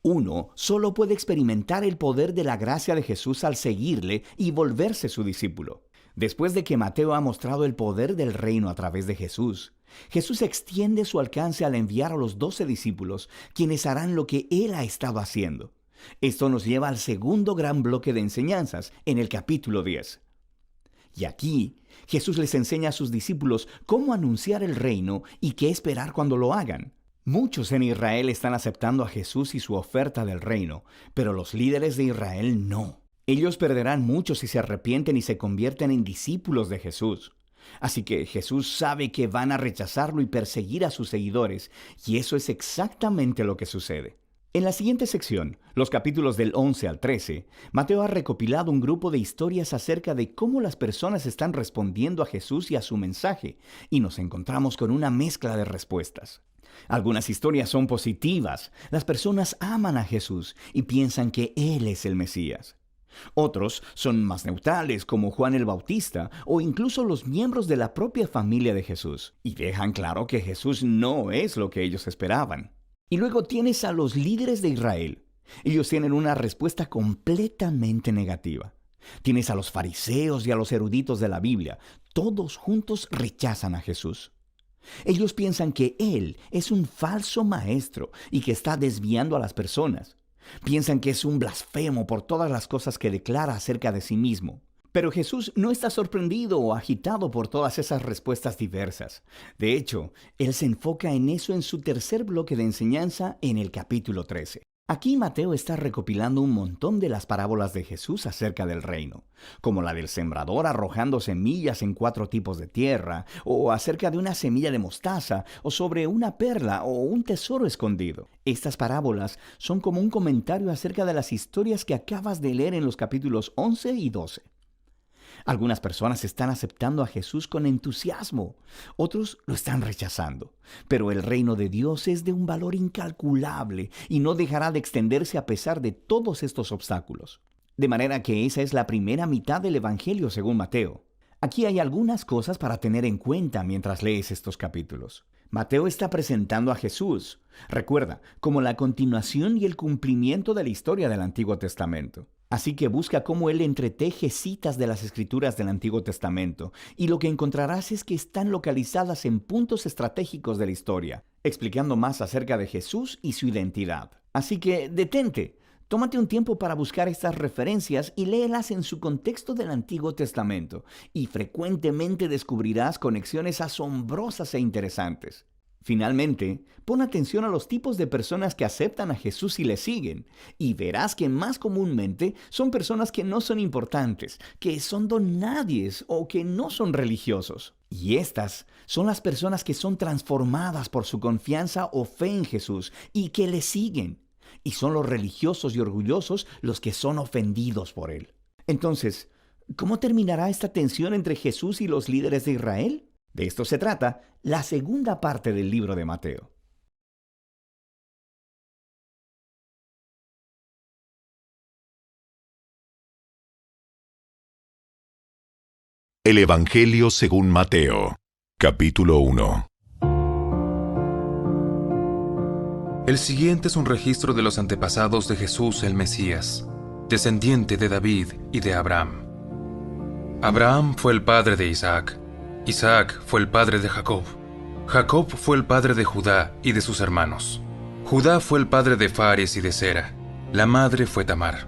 Uno solo puede experimentar el poder de la gracia de Jesús al seguirle y volverse su discípulo. Después de que Mateo ha mostrado el poder del reino a través de Jesús, Jesús extiende su alcance al enviar a los 12 discípulos, quienes harán lo que Él ha estado haciendo. Esto nos lleva al segundo gran bloque de enseñanzas, en el capítulo 10. Y aquí, Jesús les enseña a sus discípulos cómo anunciar el reino y qué esperar cuando lo hagan. Muchos en Israel están aceptando a Jesús y su oferta del reino, pero los líderes de Israel no. Ellos perderán mucho si se arrepienten y se convierten en discípulos de Jesús. Así que Jesús sabe que van a rechazarlo y perseguir a sus seguidores, y eso es exactamente lo que sucede. En la siguiente sección, los capítulos del 11 al 13, Mateo ha recopilado un grupo de historias acerca de cómo las personas están respondiendo a Jesús y a su mensaje, y nos encontramos con una mezcla de respuestas. Algunas historias son positivas. Las personas aman a Jesús y piensan que Él es el Mesías. Otros son más neutrales, como Juan el Bautista, o incluso los miembros de la propia familia de Jesús, y dejan claro que Jesús no es lo que ellos esperaban. Y luego tienes a los líderes de Israel. Ellos tienen una respuesta completamente negativa. Tienes a los fariseos y a los eruditos de la Biblia. Todos juntos rechazan a Jesús. Ellos piensan que Él es un falso maestro y que está desviando a las personas. Piensan que es un blasfemo por todas las cosas que declara acerca de sí mismo. Pero Jesús no está sorprendido o agitado por todas esas respuestas diversas. De hecho, Él se enfoca en eso en su tercer bloque de enseñanza en el capítulo 13. Aquí Mateo está recopilando un montón de las parábolas de Jesús acerca del reino, como la del sembrador arrojando semillas en 4 tipos de tierra, o acerca de una semilla de mostaza, o sobre una perla o un tesoro escondido. Estas parábolas son como un comentario acerca de las historias que acabas de leer en los capítulos 11 y 12. Algunas personas están aceptando a Jesús con entusiasmo, otros lo están rechazando. Pero el reino de Dios es de un valor incalculable y no dejará de extenderse a pesar de todos estos obstáculos. De manera que esa es la primera mitad del Evangelio según Mateo. Aquí hay algunas cosas para tener en cuenta mientras lees estos capítulos. Mateo está presentando a Jesús, recuerda, como la continuación y el cumplimiento de la historia del Antiguo Testamento. Así que busca cómo él entreteje citas de las Escrituras del Antiguo Testamento, y lo que encontrarás es que están localizadas en puntos estratégicos de la historia, explicando más acerca de Jesús y su identidad. Así que detente, tómate un tiempo para buscar estas referencias y léelas en su contexto del Antiguo Testamento, y frecuentemente descubrirás conexiones asombrosas e interesantes. Finalmente, pon atención a los tipos de personas que aceptan a Jesús y le siguen, y verás que más comúnmente son personas que no son importantes, que son donadies o que no son religiosos. Y estas son las personas que son transformadas por su confianza o fe en Jesús y que le siguen. Y son los religiosos y orgullosos los que son ofendidos por él. Entonces, ¿cómo terminará esta tensión entre Jesús y los líderes de Israel? De esto se trata la segunda parte del libro de Mateo. El Evangelio según Mateo, capítulo 1. El siguiente es un registro de los antepasados de Jesús el Mesías, descendiente de David y de Abraham. Abraham fue el padre de Isaac. Isaac fue el padre de Jacob. Jacob fue el padre de Judá y de sus hermanos. Judá fue el padre de Fares y de Sera. La madre fue Tamar.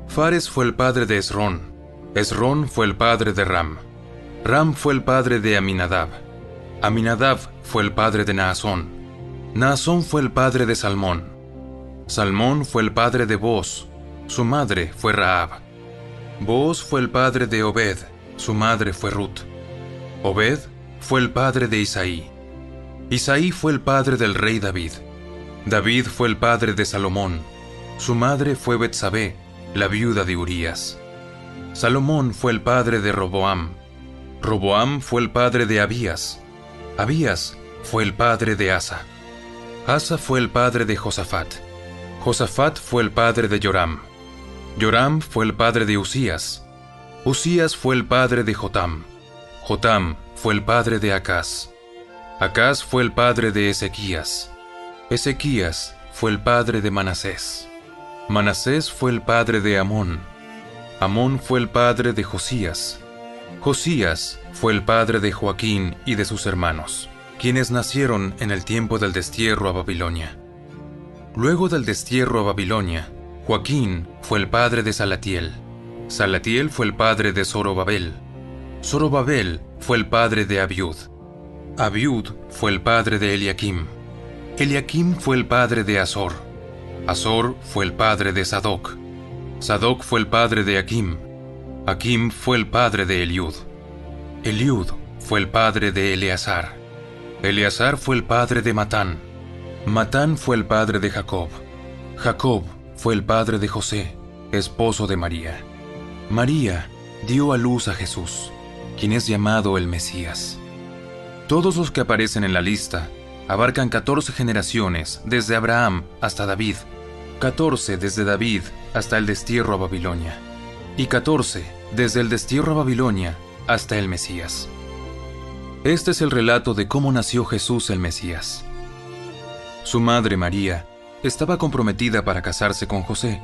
Fares fue el padre de Esrón. Esrón fue el padre de Ram. Ram fue el padre de Aminadab. Aminadab fue el padre de Naasón. Naasón fue el padre de Salmón. Salmón fue el padre de Booz. Su madre fue Rahab. Booz fue el padre de Obed. Su madre fue Ruth. Obed fue el padre de Isaí. Isaí fue el padre del rey David. David fue el padre de Salomón. Su madre fue Betsabé, la viuda de Urías. Salomón fue el padre de Roboam. Roboam fue el padre de Abías. Abías fue el padre de Asa. Asa fue el padre de Josafat. Josafat fue el padre de Joram. Joram fue el padre de Usías. Usías fue el padre de Jotam. Jotam fue el padre de Acaz. Acaz fue el padre de Ezequías. Ezequías fue el padre de Manasés. Manasés fue el padre de Amón. Amón fue el padre de Josías. Josías fue el padre de Joaquín y de sus hermanos, quienes nacieron en el tiempo del destierro a Babilonia. Luego del destierro a Babilonia, Joaquín fue el padre de Salatiel. Salatiel fue el padre de Zorobabel. Zorobabel fue el padre de Abiud. Abiud fue el padre de Eliakim. Eliakim fue el padre de Azor. Azor fue el padre de Sadoc. Sadoc fue el padre de Akim. Akim fue el padre de Eliud. Eliud fue el padre de Eleazar. Eleazar fue el padre de Matán. Matán fue el padre de Jacob. Jacob fue el padre de José, esposo de María. María dio a luz a Jesús, quien es llamado el Mesías. Todos los que aparecen en la lista abarcan 14 generaciones desde Abraham hasta David, 14 desde David hasta el destierro a Babilonia y 14 desde el destierro a Babilonia hasta el Mesías. Este es el relato de cómo nació Jesús el Mesías. Su madre María estaba comprometida para casarse con José,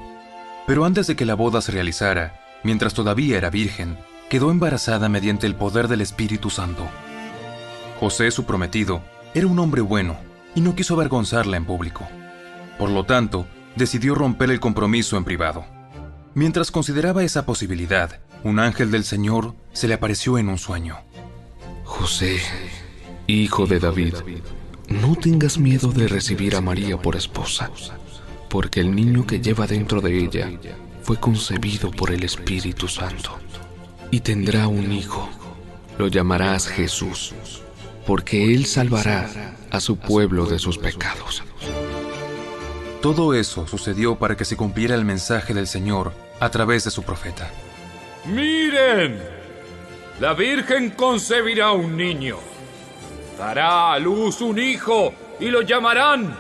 pero antes de que la boda se realizara, mientras todavía era virgen, quedó embarazada mediante el poder del Espíritu Santo. José, su prometido, era un hombre bueno y no quiso avergonzarla en público. Por lo tanto, decidió romper el compromiso en privado. Mientras consideraba esa posibilidad, un ángel del Señor se le apareció en un sueño. José, hijo de David, no tengas miedo de recibir a María por esposa, porque el niño que lleva dentro de ella fue concebido por el Espíritu Santo. Y tendrá un hijo, lo llamarás Jesús, porque él salvará a su pueblo de sus pecados. Todo eso sucedió para que se cumpliera el mensaje del Señor a través de su profeta. ¡Miren! La Virgen concebirá un niño. Dará a luz un hijo y lo llamarán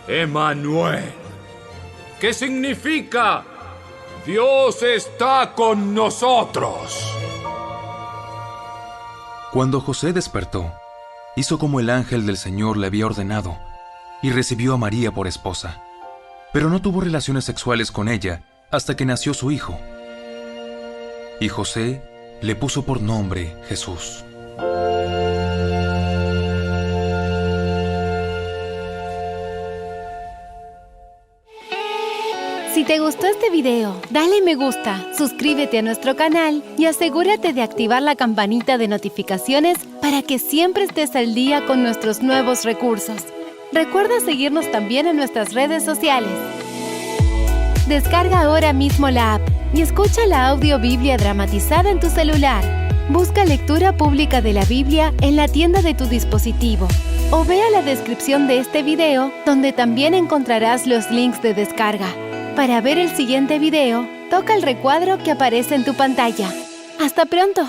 Emmanuel. ¿Qué significa? Dios está con nosotros. Cuando José despertó, hizo como el ángel del Señor le había ordenado y recibió a María por esposa. Pero no tuvo relaciones sexuales con ella hasta que nació su hijo. Y José le puso por nombre Jesús. Si te gustó este video, dale me gusta, suscríbete a nuestro canal y asegúrate de activar la campanita de notificaciones para que siempre estés al día con nuestros nuevos recursos. Recuerda seguirnos también en nuestras redes sociales. Descarga ahora mismo la app y escucha la audiobiblia dramatizada en tu celular. Busca lectura pública de la Biblia en la tienda de tu dispositivo o vea la descripción de este video donde también encontrarás los links de descarga. Para ver el siguiente video, toca el recuadro que aparece en tu pantalla. ¡Hasta pronto!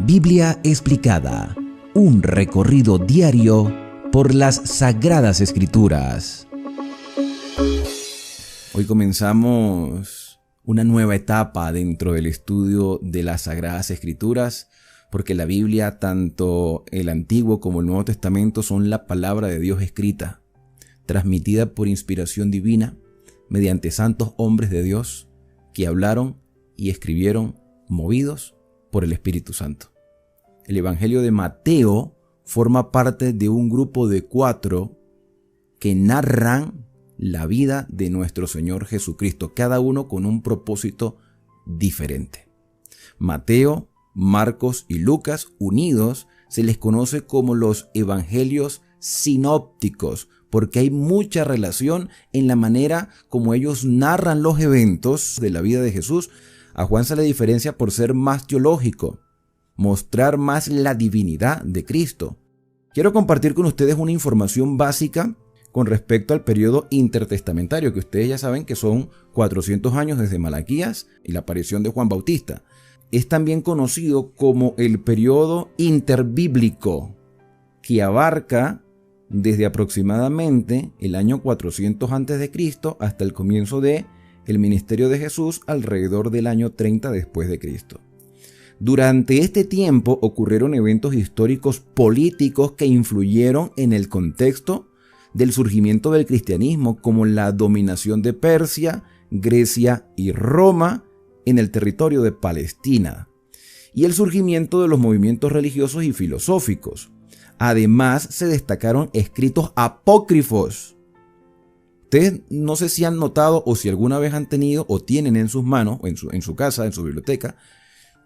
Biblia explicada. Un recorrido diario por las Sagradas Escrituras. Hoy comenzamos una nueva etapa dentro del estudio de las Sagradas Escrituras, porque la Biblia, tanto el Antiguo como el Nuevo Testamento, son la palabra de Dios escrita, transmitida por inspiración divina, mediante santos hombres de Dios que hablaron y escribieron movidos por el Espíritu Santo. El Evangelio de Mateo forma parte de un grupo de 4 que narran la vida de nuestro Señor Jesucristo, cada uno con un propósito diferente. Mateo, Marcos y Lucas, unidos, se les conoce como los evangelios sinópticos, porque hay mucha relación en la manera como ellos narran los eventos de la vida de Jesús. A Juan se le diferencia por ser más teológico, mostrar más la divinidad de Cristo. Quiero compartir con ustedes una información básica con respecto al periodo intertestamentario, que ustedes ya saben que son 400 años desde Malaquías y la aparición de Juan Bautista. Es también conocido como el periodo interbíblico, que abarca desde aproximadamente el año 400 a.C. hasta el comienzo del ministerio de Jesús alrededor del año 30 después de Cristo. Durante este tiempo ocurrieron eventos históricos políticos que influyeron en el contexto del surgimiento del cristianismo, como la dominación de Persia, Grecia y Roma en el territorio de Palestina, y el surgimiento de los movimientos religiosos y filosóficos. Además, se destacaron escritos apócrifos. Ustedes no sé si han notado o si alguna vez han tenido o tienen en sus manos, o en su casa, en su biblioteca,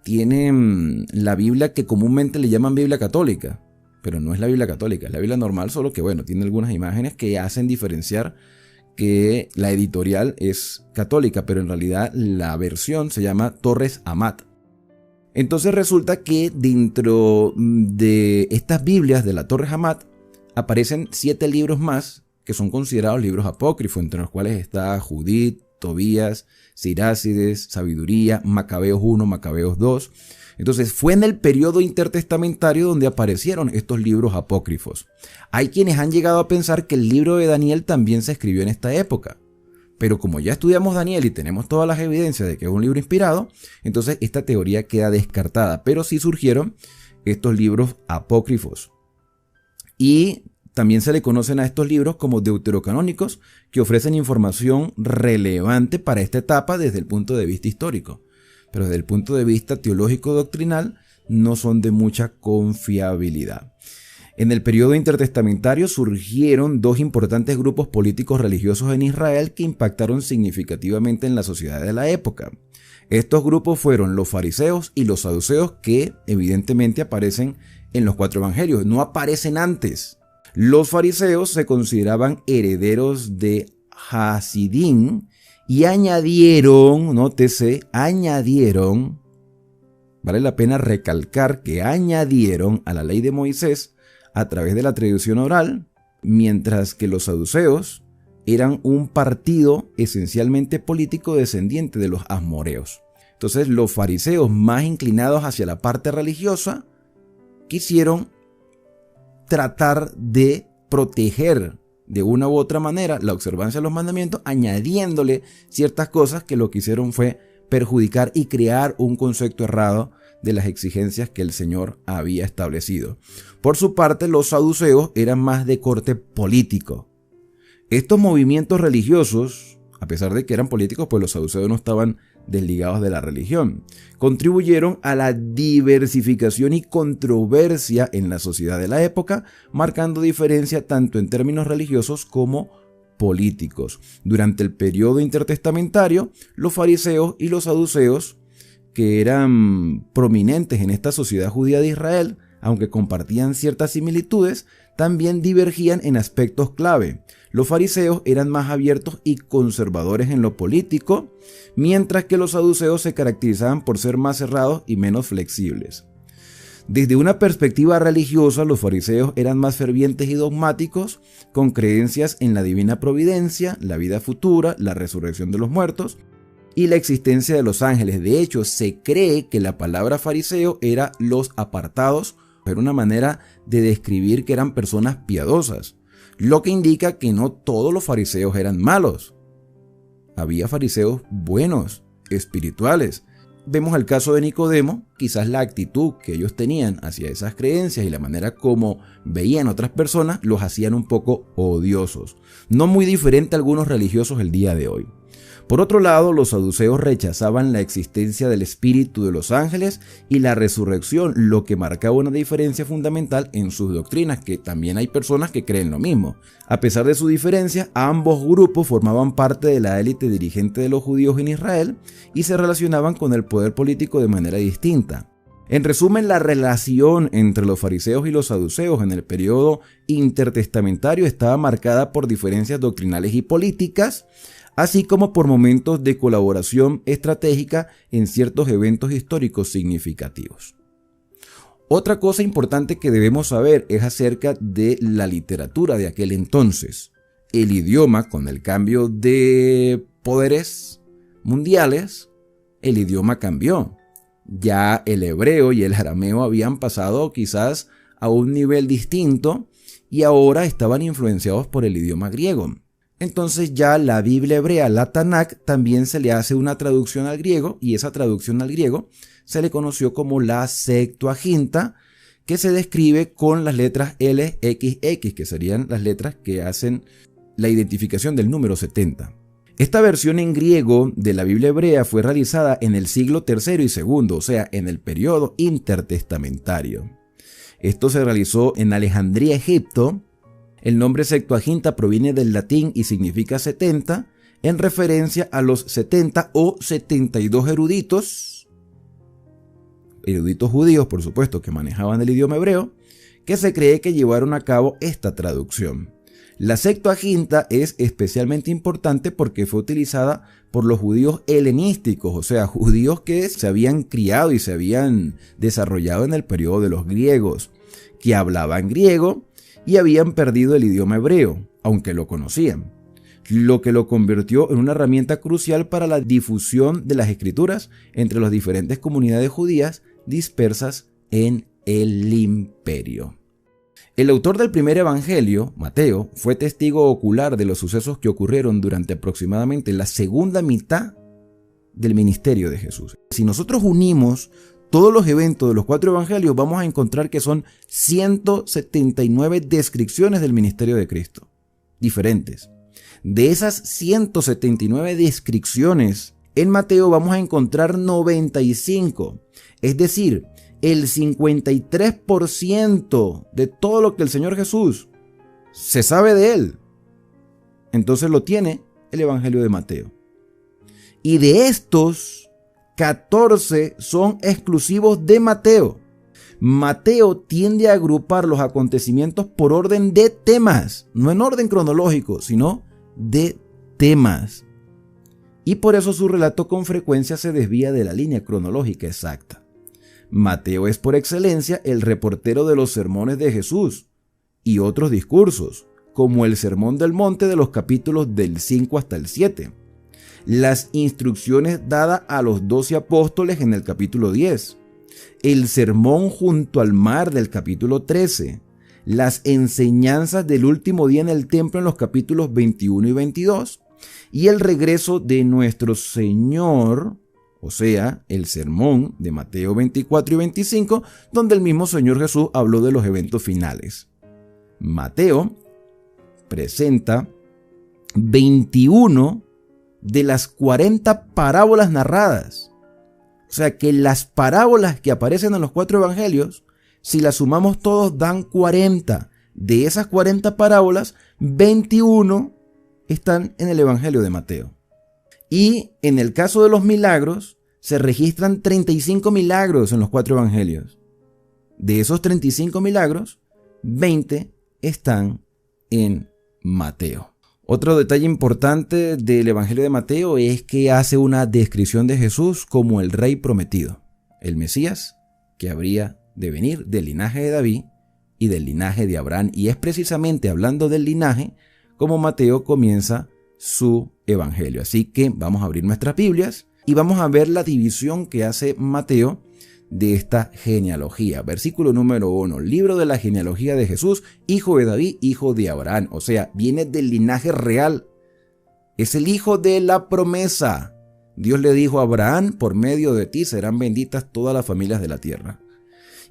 tienen la Biblia que comúnmente le llaman Biblia católica. Pero no es la Biblia católica, es la Biblia normal, solo que tiene algunas imágenes que hacen diferenciar que la editorial es católica, pero en realidad la versión se llama Torres Amat. Entonces resulta que dentro de estas Biblias de la Torres Amat aparecen 7 libros más que son considerados libros apócrifos, entre los cuales está Judith, Tobías, Sirácides, Sabiduría, Macabeos 1, Macabeos 2. Entonces fue en el periodo intertestamentario donde aparecieron estos libros apócrifos. Hay quienes han llegado a pensar que el libro de Daniel también se escribió en esta época. Pero como ya estudiamos Daniel y tenemos todas las evidencias de que es un libro inspirado, entonces esta teoría queda descartada. Pero sí surgieron estos libros apócrifos. Y también se le conocen a estos libros como deuterocanónicos, que ofrecen información relevante para esta etapa desde el punto de vista histórico. Pero desde el punto de vista teológico-doctrinal no son de mucha confiabilidad. En el periodo intertestamentario surgieron dos importantes grupos políticos religiosos en Israel que impactaron significativamente en la sociedad de la época. Estos grupos fueron los fariseos y los saduceos, que evidentemente aparecen en los 4 evangelios, no aparecen antes. Los fariseos se consideraban herederos de Hasidín y añadieron, nótese, vale la pena recalcar que añadieron a la ley de Moisés a través de la tradición oral, mientras que los saduceos eran un partido esencialmente político descendiente de los asmoreos. Entonces los fariseos, más inclinados hacia la parte religiosa, quisieron tratar de proteger de una u otra manera la observancia de los mandamientos, añadiéndole ciertas cosas que lo que hicieron fue perjudicar y crear un concepto errado de las exigencias que el Señor había establecido. Por su parte, los saduceos eran más de corte político. Estos movimientos religiosos, a pesar de que eran políticos, pues los saduceos no estaban desligados de la religión, contribuyeron a la diversificación y controversia en la sociedad de la época, marcando diferencia tanto en términos religiosos como políticos. Durante el periodo intertestamentario, los fariseos y los saduceos, que eran prominentes en esta sociedad judía de Israel, aunque compartían ciertas similitudes, también divergían en aspectos clave. Los fariseos eran más abiertos y conservadores en lo político, mientras que los saduceos se caracterizaban por ser más cerrados y menos flexibles. Desde una perspectiva religiosa, los fariseos eran más fervientes y dogmáticos, con creencias en la divina providencia, la vida futura, la resurrección de los muertos y la existencia de los ángeles. De hecho, se cree que la palabra fariseo era los apartados, era una manera de describir que eran personas piadosas, lo que indica que no todos los fariseos eran malos. Había fariseos buenos, espirituales. Vemos el caso de Nicodemo, quizás la actitud que ellos tenían hacia esas creencias y la manera como veían otras personas los hacían un poco odiosos, no muy diferente a algunos religiosos el día de hoy. Por otro lado, los saduceos rechazaban la existencia del espíritu de los ángeles y la resurrección, lo que marcaba una diferencia fundamental en sus doctrinas, que también hay personas que creen lo mismo. A pesar de su diferencia, ambos grupos formaban parte de la élite dirigente de los judíos en Israel y se relacionaban con el poder político de manera distinta. En resumen, la relación entre los fariseos y los saduceos en el periodo intertestamentario estaba marcada por diferencias doctrinales y políticas, así como por momentos de colaboración estratégica en ciertos eventos históricos significativos. Otra cosa importante que debemos saber es acerca de la literatura de aquel entonces. El idioma, con el cambio de poderes mundiales, el idioma cambió. Ya el hebreo y el arameo habían pasado quizás a un nivel distinto y ahora estaban influenciados por el idioma griego. Entonces ya la Biblia hebrea, la Tanakh, también se le hace una traducción al griego, y esa traducción al griego se le conoció como la Septuaginta, que se describe con las letras LXX, que serían las letras que hacen la identificación del número 70. Esta versión en griego de la Biblia hebrea fue realizada en el siglo III y II, o sea, en el periodo intertestamentario. Esto se realizó en Alejandría, Egipto. El nombre Septuaginta proviene del latín y significa 70, en referencia a los 70 o 72 eruditos judíos, por supuesto, que manejaban el idioma hebreo, que se cree que llevaron a cabo esta traducción. La Septuaginta es especialmente importante porque fue utilizada por los judíos helenísticos, o sea, judíos que se habían criado y se habían desarrollado en el periodo de los griegos, que hablaban griego y habían perdido el idioma hebreo. aunque lo conocían, lo que lo convirtió en una herramienta crucial para la difusión de las Escrituras entre las diferentes comunidades judías dispersas en el imperio. El autor del primer evangelio, Mateo, fue testigo ocular de los sucesos que ocurrieron durante aproximadamente la segunda mitad del ministerio de Jesús. Si nosotros unimos todos los eventos de los 4 evangelios, vamos a encontrar que son 179 descripciones del ministerio de Cristo, diferentes. De esas 179 descripciones, en Mateo vamos a encontrar 95, es decir, el 53% de todo lo que el Señor Jesús se sabe de él. Entonces lo tiene el Evangelio de Mateo. Y de estos, 14 son exclusivos de Mateo. Mateo tiende a agrupar los acontecimientos por orden de temas, no en orden cronológico, sino de temas. Y por eso su relato con frecuencia se desvía de la línea cronológica exacta. Mateo es por excelencia el reportero de los sermones de Jesús y otros discursos, como el Sermón del Monte de los capítulos del 5 hasta el 7, las instrucciones dadas a los 12 apóstoles en el capítulo 10, el Sermón junto al mar del capítulo 13, las enseñanzas del último día en el templo en los capítulos 21 y 22, y el regreso de nuestro Señor, o sea, el sermón de Mateo 24 y 25, donde el mismo Señor Jesús habló de los eventos finales. Mateo presenta 21 de las 40 parábolas narradas. O sea que las parábolas que aparecen en los 4 evangelios, si las sumamos todos, dan 40. De esas 40 parábolas, 21 están en el evangelio de Mateo. Y en el caso de los milagros, se registran 35 milagros en los 4 evangelios. De esos 35 milagros, 20 están en Mateo. Otro detalle importante del evangelio de Mateo es que hace una descripción de Jesús como el rey prometido, el Mesías que habría de venir del linaje de David y del linaje de Abraham. Y es precisamente hablando del linaje como Mateo comienza su evangelio. Así que vamos a abrir nuestras Biblias y vamos a ver la división que hace Mateo de esta genealogía. Versículo número 1. Libro de la genealogía de Jesús, hijo de David, hijo de Abraham. O sea, viene del linaje real. Es el hijo de la promesa. Dios le dijo a Abraham, por medio de ti serán benditas todas las familias de la tierra.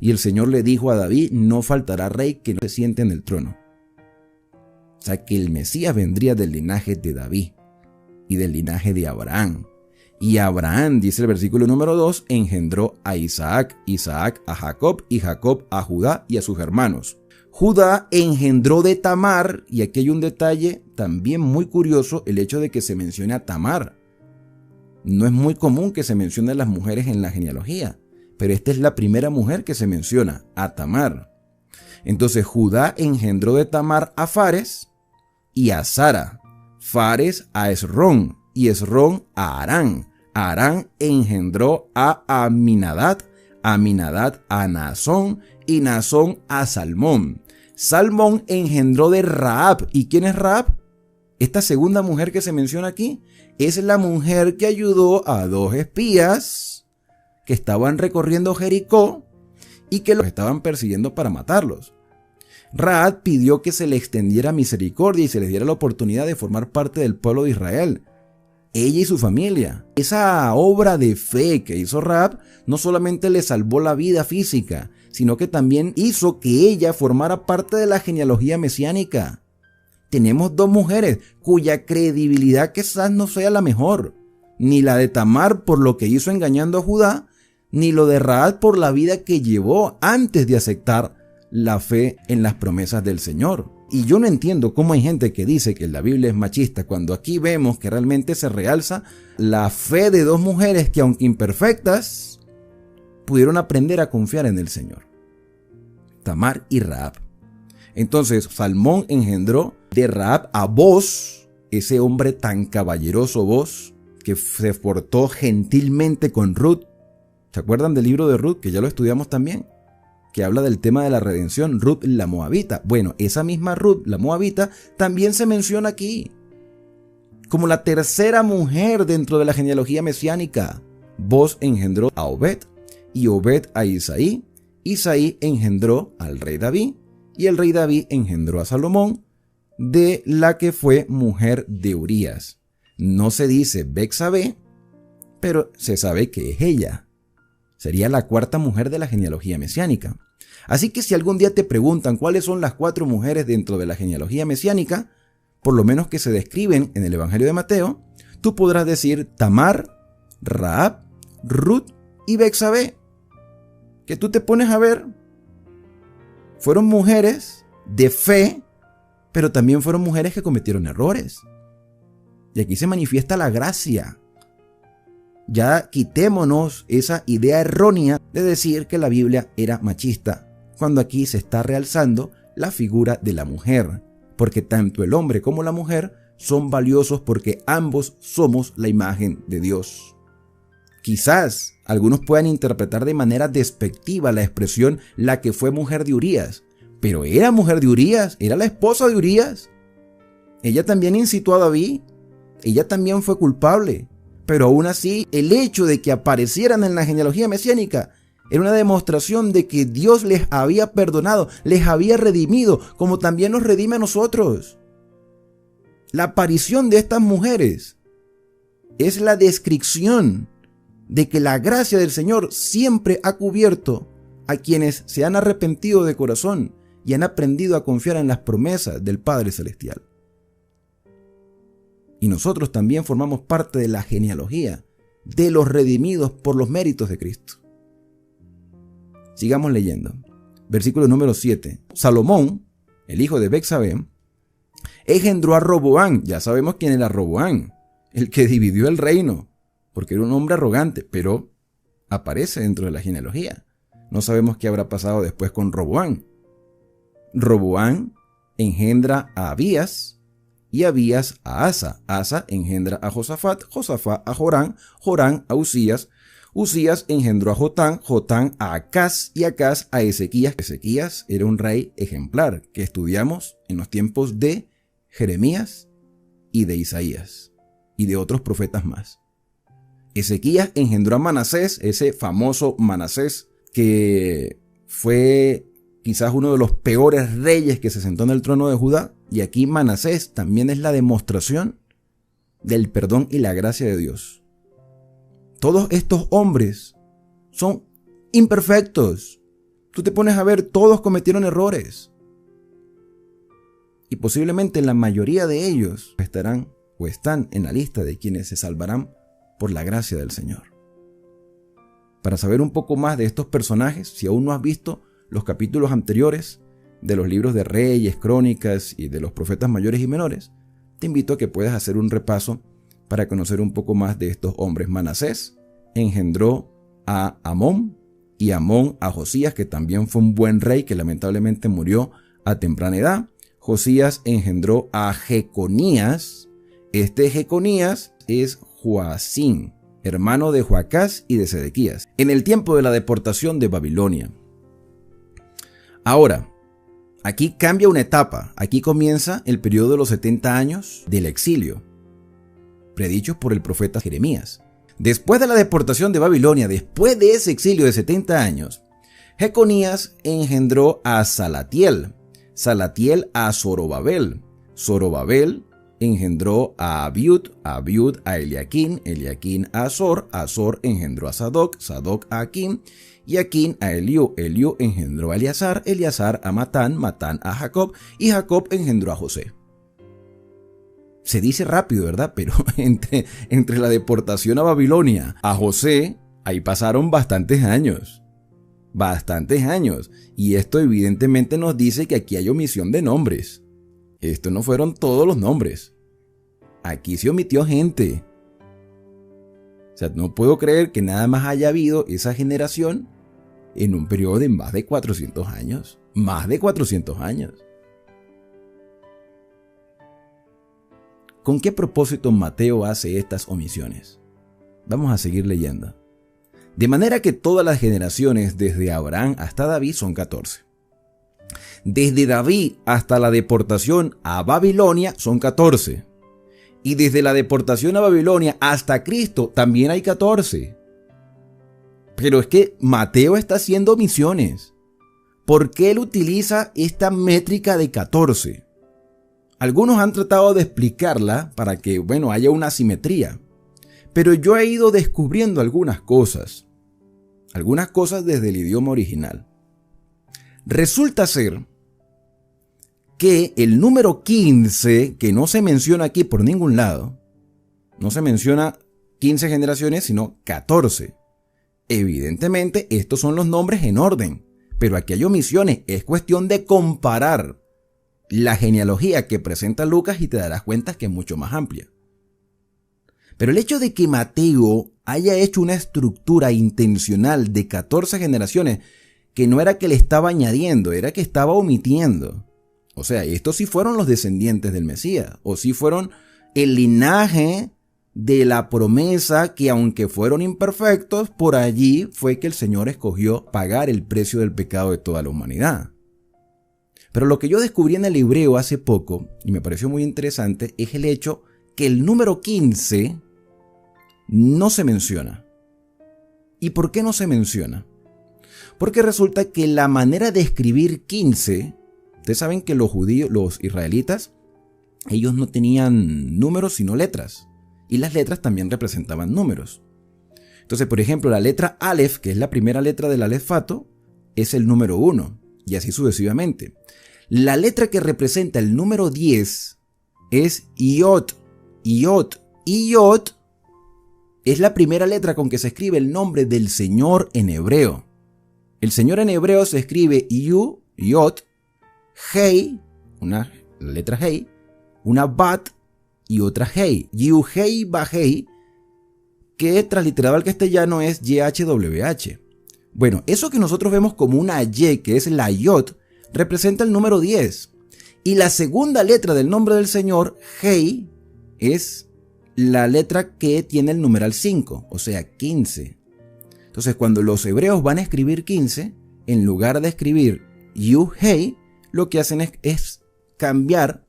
Y el Señor le dijo a David, no faltará rey que no se siente en el trono. O sea, que el Mesías vendría del linaje de David y del linaje de Abraham. Y Abraham, dice el versículo número 2, engendró a Isaac, Isaac a Jacob y Jacob a Judá y a sus hermanos. Judá engendró de Tamar, y aquí hay un detalle también muy curioso, el hecho de que se mencione a Tamar. No es muy común que se mencione a las mujeres en la genealogía, pero esta es la primera mujer que se menciona, a Tamar. Entonces Judá engendró de Tamar a Fares y a Zara, Fares a Esrón y Esrón a Arán. Arán engendró a Aminadab, Aminadab a Naasón y Naasón a Salmón. Salmón engendró de Rahab. ¿Y quién es Rahab? Esta segunda mujer que se menciona aquí es la mujer que ayudó a 2 espías que estaban recorriendo Jericó y que los estaban persiguiendo para matarlos. Rahab pidió que se le extendiera misericordia y se les diera la oportunidad de formar parte del pueblo de Israel. Ella y su familia. Esa obra de fe que hizo Rahab no solamente le salvó la vida física, sino que también hizo que ella formara parte de la genealogía mesiánica. Tenemos 2 mujeres cuya credibilidad quizás no sea la mejor, ni la de Tamar por lo que hizo engañando a Judá, ni lo de Rahab por la vida que llevó antes de aceptar la fe en las promesas del Señor. Y yo no entiendo cómo hay gente que dice que la Biblia es machista, cuando aquí vemos que realmente se realza la fe de 2 mujeres que, aunque imperfectas, pudieron aprender a confiar en el Señor. Tamar y Rahab. Entonces Salmón engendró de Rahab a Boz, ese hombre tan caballeroso Boz, que se portó gentilmente con Ruth. ¿Se acuerdan del libro de Ruth? Que ya lo estudiamos también. que habla del tema de la redención, Ruth la Moabita. Bueno, esa misma Ruth la Moabita también se menciona aquí como la tercera mujer dentro de la genealogía mesiánica. Boz engendró a Obed y Obed a Isaí. Isaí engendró al rey David y el rey David engendró a Salomón, de la que fue mujer de Urías. No se dice Betsabé, pero se sabe que es ella. Sería la cuarta mujer de la genealogía mesiánica. Así que si algún día te preguntan cuáles son las 4 mujeres dentro de la genealogía mesiánica, por lo menos que se describen en el Evangelio de Mateo, tú podrás decir Tamar, Rahab, Ruth y Betsabé. Que tú te pones a ver, fueron mujeres de fe, pero también fueron mujeres que cometieron errores. Y aquí se manifiesta la gracia. Ya quitémonos esa idea errónea de decir que la Biblia era machista, cuando aquí se está realzando la figura de la mujer, porque tanto el hombre como la mujer son valiosos porque ambos somos la imagen de Dios. Quizás algunos puedan interpretar de manera despectiva la expresión la que fue mujer de Urías, pero era mujer de Urías, era la esposa de Urías. Ella también incitó a David, ella también fue culpable, pero aún así el hecho de que aparecieran en la genealogía mesiánica era una demostración de que Dios les había perdonado, les había redimido, como también nos redime a nosotros. La aparición de estas mujeres es la descripción de que la gracia del Señor siempre ha cubierto a quienes se han arrepentido de corazón y han aprendido a confiar en las promesas del Padre Celestial. Y nosotros también formamos parte de la genealogía de los redimidos por los méritos de Cristo. Sigamos leyendo. Versículo número 7. Salomón, el hijo de Betsabé, engendró a Roboán. Ya sabemos quién era Roboán, el que dividió el reino, porque era un hombre arrogante, pero aparece dentro de la genealogía. No sabemos qué habrá pasado después con Roboán. Roboán engendra a Abías y Abías a Asa. Asa engendra a Josafat, Josafat a Jorán, Jorán a Usías, Usías engendró a Jotán, Jotán a Acaz y Acaz a Ezequías. Ezequías era un rey ejemplar que estudiamos en los tiempos de Jeremías y de Isaías y de otros profetas más. Ezequías engendró a Manasés, ese famoso Manasés que fue quizás uno de los peores reyes que se sentó en el trono de Judá. Y aquí Manasés también es la demostración del perdón y la gracia de Dios. Todos estos hombres son imperfectos. Tú te pones a ver, todos cometieron errores. Y posiblemente la mayoría de ellos estarán o están en la lista de quienes se salvarán por la gracia del Señor. Para saber un poco más de estos personajes, si aún no has visto los capítulos anteriores de los libros de Reyes, Crónicas y de los profetas mayores y menores, te invito a que puedas hacer un repaso para conocer un poco más de estos hombres. Manasés engendró a Amón y Amón a Josías, que también fue un buen rey que lamentablemente murió a temprana edad. Josías engendró a Jeconías. Este Jeconías es Joacim, hermano de Joacás y de Sedequías, en el tiempo de la deportación de Babilonia. Ahora, aquí cambia una etapa. Aquí comienza el periodo de los 70 años del exilio, predichos por el profeta Jeremías. Después de la deportación de Babilonia, después de ese exilio de 70 años, Jeconías engendró a Salatiel, Salatiel a Zorobabel, Zorobabel engendró a Abiud, Abiud a Eliaquín, Eliaquín a Azor, Azor engendró a Sadoc, Sadoc a Aquín, y Aquín a Eliú, Eliú engendró a Eleazar, Eleazar a Matán, Matán a Jacob, y Jacob engendró a José. Se dice rápido, ¿verdad? Pero entre la deportación a Babilonia a José, ahí pasaron bastantes años. Bastantes años. Y esto evidentemente nos dice que aquí hay omisión de nombres. Estos no fueron todos los nombres. Aquí se omitió gente. O sea, no puedo creer que nada más haya habido esa generación en un periodo de más de 400 años. Más de 400 años. ¿Con qué propósito Mateo hace estas omisiones? Vamos a seguir leyendo. De manera que todas las generaciones desde Abraham hasta David son 14. Desde David hasta la deportación a Babilonia son 14. Y desde la deportación a Babilonia hasta Cristo también hay 14. Pero es que Mateo está haciendo omisiones. ¿Por qué él utiliza esta métrica de 14? Algunos han tratado de explicarla para que, haya una simetría. Pero yo he ido descubriendo algunas cosas desde el idioma original. Resulta ser que el número 15, que no se menciona aquí por ningún lado, no se menciona 15 generaciones, sino 14. Evidentemente, estos son los nombres en orden, pero aquí hay omisiones. Es cuestión de comparar la genealogía que presenta Lucas y te darás cuenta que es mucho más amplia. Pero el hecho de que Mateo haya hecho una estructura intencional de 14 generaciones, que no era que le estaba añadiendo, era que estaba omitiendo. O sea, estos sí fueron los descendientes del Mesías, o sí fueron el linaje de la promesa que, aunque fueron imperfectos, por allí fue que el Señor escogió pagar el precio del pecado de toda la humanidad. Pero lo que yo descubrí en el hebreo hace poco, y me pareció muy interesante, es el hecho que el número 15 no se menciona. ¿Y por qué no se menciona? Porque resulta que la manera de escribir 15, ustedes saben que los judíos, los israelitas, ellos no tenían números sino letras. Y las letras también representaban números. Entonces, por ejemplo, la letra Aleph, que es la primera letra del alefato, es el número 1. Y así sucesivamente. La letra que representa el número 10 es Iot. Iot. Iot es la primera letra con que se escribe el nombre del Señor en hebreo. El Señor en hebreo se escribe Yu, Yot, Hei, la letra Hei, una Bat y otra Hei. Yu, Hei, Ba, Hei, que transliterado al castellano es YHWH. Bueno, eso que nosotros vemos como una Y, que es la Yot, representa el número 10. Y la segunda letra del nombre del Señor, Hei, es la letra que tiene el numeral 5, o sea, 15. Entonces, cuando los hebreos van a escribir 15, en lugar de escribir Yu, Hei, lo que hacen es cambiar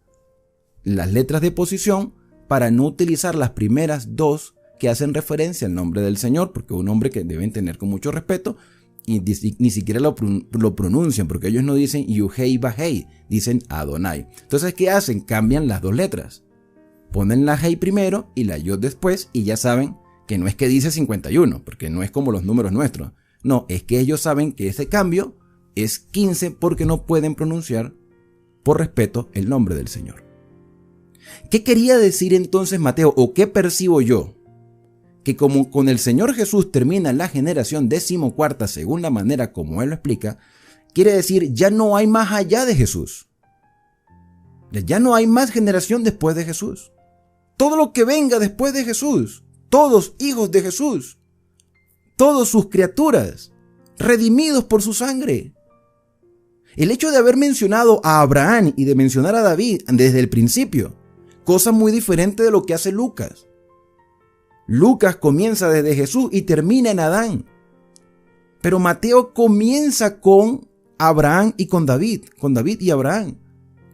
las letras de posición para no utilizar las primeras dos que hacen referencia al nombre del Señor, porque es un nombre que deben tener con mucho respeto, y ni siquiera lo pronuncian, porque ellos no dicen Yuhei Bahei, dicen Adonai. Entonces, ¿qué hacen? Cambian las dos letras. Ponen la Hei primero y la Yod después, y ya saben que no es que dice 51, porque no es como los números nuestros. No, es que ellos saben que ese cambio es 15 porque no pueden pronunciar, por respeto, el nombre del Señor. ¿Qué quería decir entonces Mateo, o qué percibo yo? Que como con el Señor Jesús termina la generación 14ª según la manera como Él lo explica, quiere decir ya no hay más allá de Jesús. Ya no hay más generación después de Jesús. Todo lo que venga después de Jesús, todos hijos de Jesús, todos sus criaturas, redimidos por su sangre. El hecho de haber mencionado a Abraham y de mencionar a David desde el principio, cosa muy diferente de lo que hace Lucas. Lucas comienza desde Jesús y termina en Adán. Pero Mateo comienza con Abraham y con David y Abraham.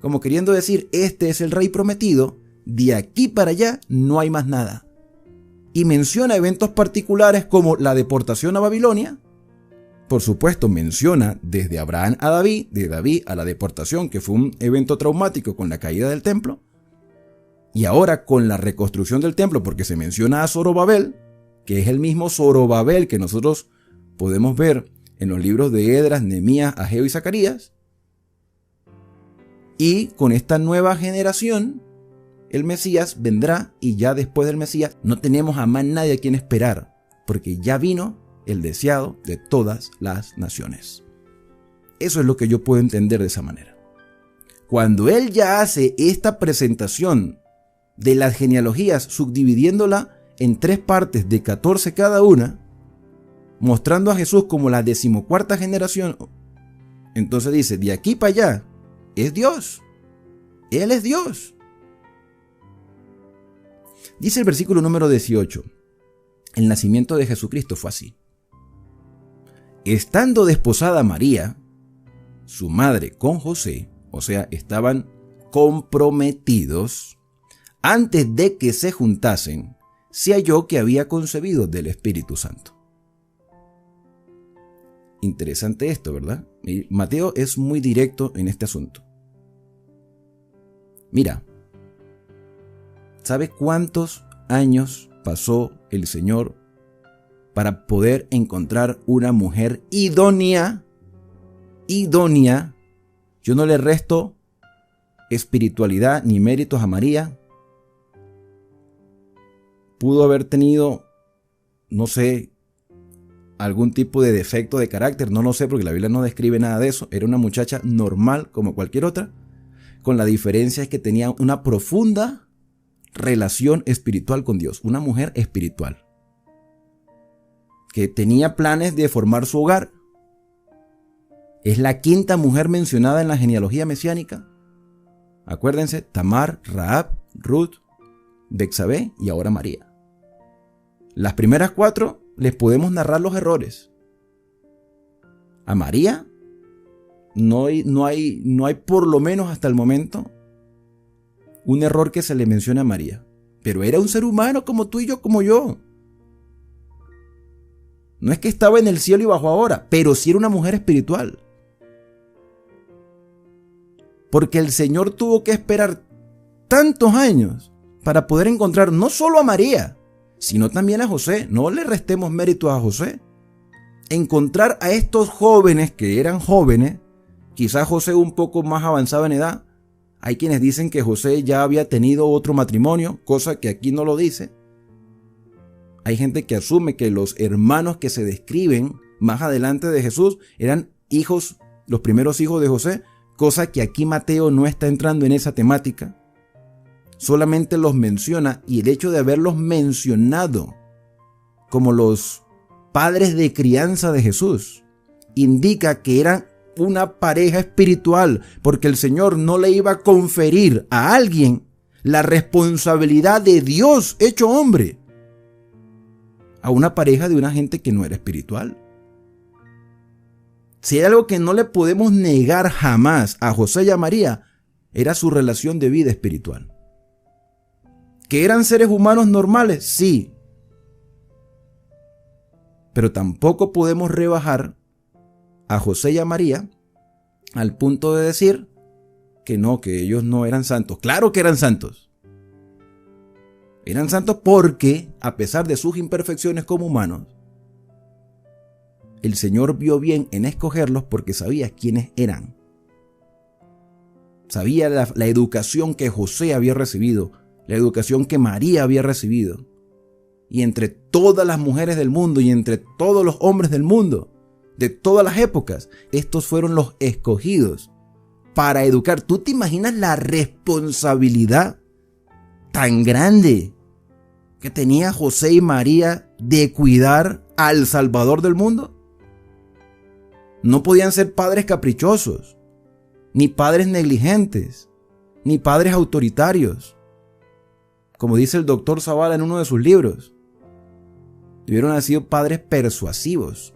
Como queriendo decir, este es el rey prometido, de aquí para allá no hay más nada. Y menciona eventos particulares como la deportación a Babilonia. Por supuesto, menciona desde Abraham a David, de David a la deportación, que fue un evento traumático con la caída del templo. Y ahora con la reconstrucción del templo, porque se menciona a Zorobabel, que es el mismo Zorobabel que nosotros podemos ver en los libros de Esdras, Nehemías, Ageo y Zacarías. Y con esta nueva generación, el Mesías vendrá, y ya después del Mesías no tenemos a más nadie a quien esperar, porque ya vino el deseado de todas las naciones. Eso es lo que yo puedo entender de esa manera. Cuando él ya hace esta presentación de las genealogías, subdividiéndola en 3 partes de 14 cada una, mostrando a Jesús como la 14ª generación, entonces dice, de aquí para allá es Dios. Él es Dios. Dice el versículo número 18, el nacimiento de Jesucristo fue así. Estando desposada María, su madre, con José, o sea, estaban comprometidos, antes de que se juntasen, se halló que había concebido del Espíritu Santo. Interesante esto, ¿verdad? Mateo es muy directo en este asunto. Mira, ¿sabe cuántos años pasó el Señor para poder encontrar una mujer idónea? Idónea. Yo no le resto espiritualidad ni méritos a María. Pudo haber tenido, no sé, algún tipo de defecto de carácter, no lo sé porque la Biblia no describe nada de eso. Era una muchacha normal como cualquier otra, con la diferencia es que tenía una profunda relación espiritual con Dios, una mujer espiritual, que tenía planes de formar su hogar. Es la quinta mujer mencionada en la genealogía mesiánica. Acuérdense, Tamar, Rahab, Ruth, Betsabé y ahora María. Las primeras 4 les podemos narrar los errores. A María no hay por lo menos hasta el momento un error que se le mencione a María. Pero era un ser humano como tú y yo, como yo. No es que estaba en el cielo y bajó ahora, pero sí era una mujer espiritual. Porque el Señor tuvo que esperar tantos años para poder encontrar no solo a María, sino también a José. No le restemos mérito a José. Encontrar a estos jóvenes que eran jóvenes, quizás José un poco más avanzado en edad. Hay quienes dicen que José ya había tenido otro matrimonio, cosa que aquí no lo dice. Hay gente que asume que los hermanos que se describen más adelante de Jesús eran hijos, los primeros hijos de José, cosa que aquí Mateo no está entrando en esa temática. Solamente los menciona, y el hecho de haberlos mencionado como los padres de crianza de Jesús indica que eran una pareja espiritual, porque el Señor no le iba a conferir a alguien la responsabilidad de Dios hecho hombre a una pareja de una gente que no era espiritual. Si hay algo que no le podemos negar jamás a José y a María, era su relación de vida espiritual. ¿Que eran seres humanos normales? Sí. Pero tampoco podemos rebajar a José y a María al punto de decir que no, que ellos no eran santos. Claro que eran santos. Eran santos porque, a pesar de sus imperfecciones como humanos, el Señor vio bien en escogerlos porque sabía quiénes eran. Sabía la educación que José había recibido, la educación que María había recibido. Y entre todas las mujeres del mundo y entre todos los hombres del mundo, de todas las épocas, estos fueron los escogidos para educar. ¿Tú te imaginas la responsabilidad tan grande que tenía José y María de cuidar al Salvador del mundo? No podían ser padres caprichosos, ni padres negligentes, ni padres autoritarios. Como dice el doctor Zavala en uno de sus libros, debieron haber sido padres persuasivos,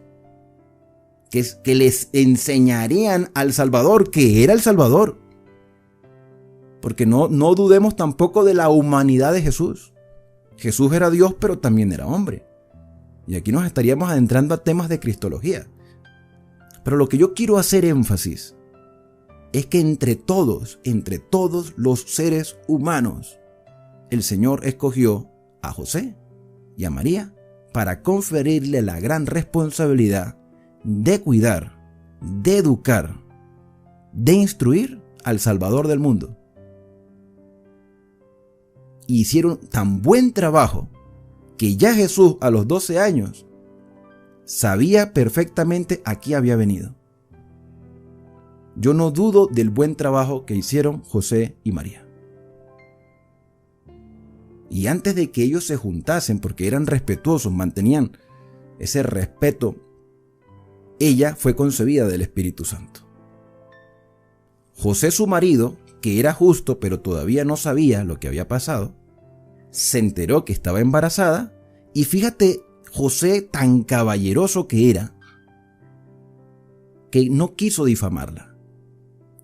que les enseñarían al Salvador, que era el Salvador. Porque no dudemos tampoco de la humanidad de Jesús. Jesús era Dios, pero también era hombre. Y aquí nos estaríamos adentrando a temas de cristología. Pero lo que yo quiero hacer énfasis es que entre todos los seres humanos, el Señor escogió a José y a María para conferirle la gran responsabilidad de cuidar, de educar, de instruir al Salvador del mundo. Y hicieron tan buen trabajo que ya Jesús a los 12 años sabía perfectamente a qué había venido. Yo no dudo del buen trabajo que hicieron José y María. Y antes de que ellos se juntasen, porque eran respetuosos, mantenían ese respeto, ella fue concebida del Espíritu Santo. José, su marido, que era justo pero todavía no sabía lo que había pasado, se enteró que estaba embarazada, y fíjate José tan caballeroso que era, que no quiso difamarla.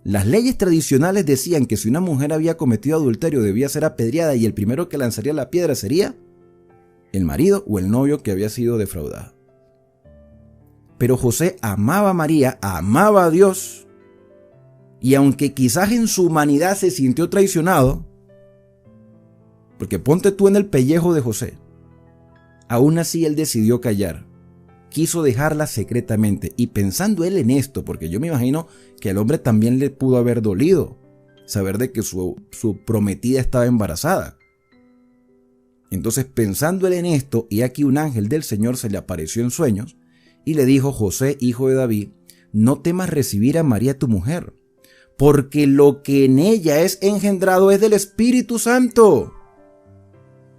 Las leyes tradicionales decían que si una mujer había cometido adulterio debía ser apedreada y el primero que lanzaría la piedra sería el marido o el novio que había sido defraudado. Pero José amaba a María, amaba a Dios, y aunque quizás en su humanidad se sintió traicionado, porque ponte tú en el pellejo de José, aún así él decidió callar, quiso dejarla secretamente, y pensando él en esto, porque yo me imagino que al hombre también le pudo haber dolido saber de que su prometida estaba embarazada. Entonces, pensando él en esto, y aquí un ángel del Señor se le apareció en sueños y le dijo: José, hijo de David, no temas recibir a María tu mujer, porque lo que en ella es engendrado es del Espíritu Santo.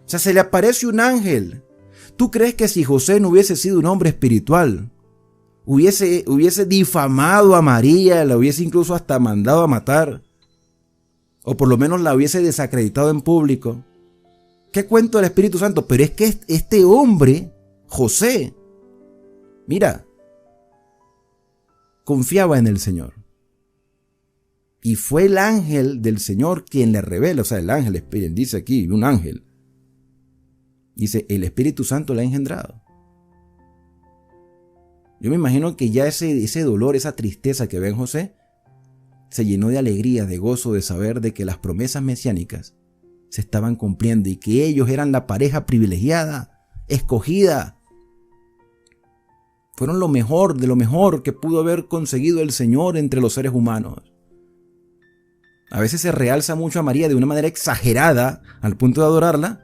O sea, se le aparece un ángel. ¿Tú crees que si José no hubiese sido un hombre espiritual, hubiese difamado a María, la hubiese incluso hasta mandado a matar? O por lo menos la hubiese desacreditado en público. ¿Qué cuento del Espíritu Santo? Pero es que este hombre, José, mira, confiaba en el Señor. Y fue el ángel del Señor quien le revela, o sea, el ángel, él dice aquí, un ángel. Dice, el Espíritu Santo la ha engendrado. Yo me imagino que ya ese dolor, esa tristeza que ve en José, se llenó de alegría, de gozo, de saber de que las promesas mesiánicas se estaban cumpliendo y que ellos eran la pareja privilegiada, escogida. Fueron lo mejor de lo mejor que pudo haber conseguido el Señor entre los seres humanos. A veces se realza mucho a María de una manera exagerada al punto de adorarla,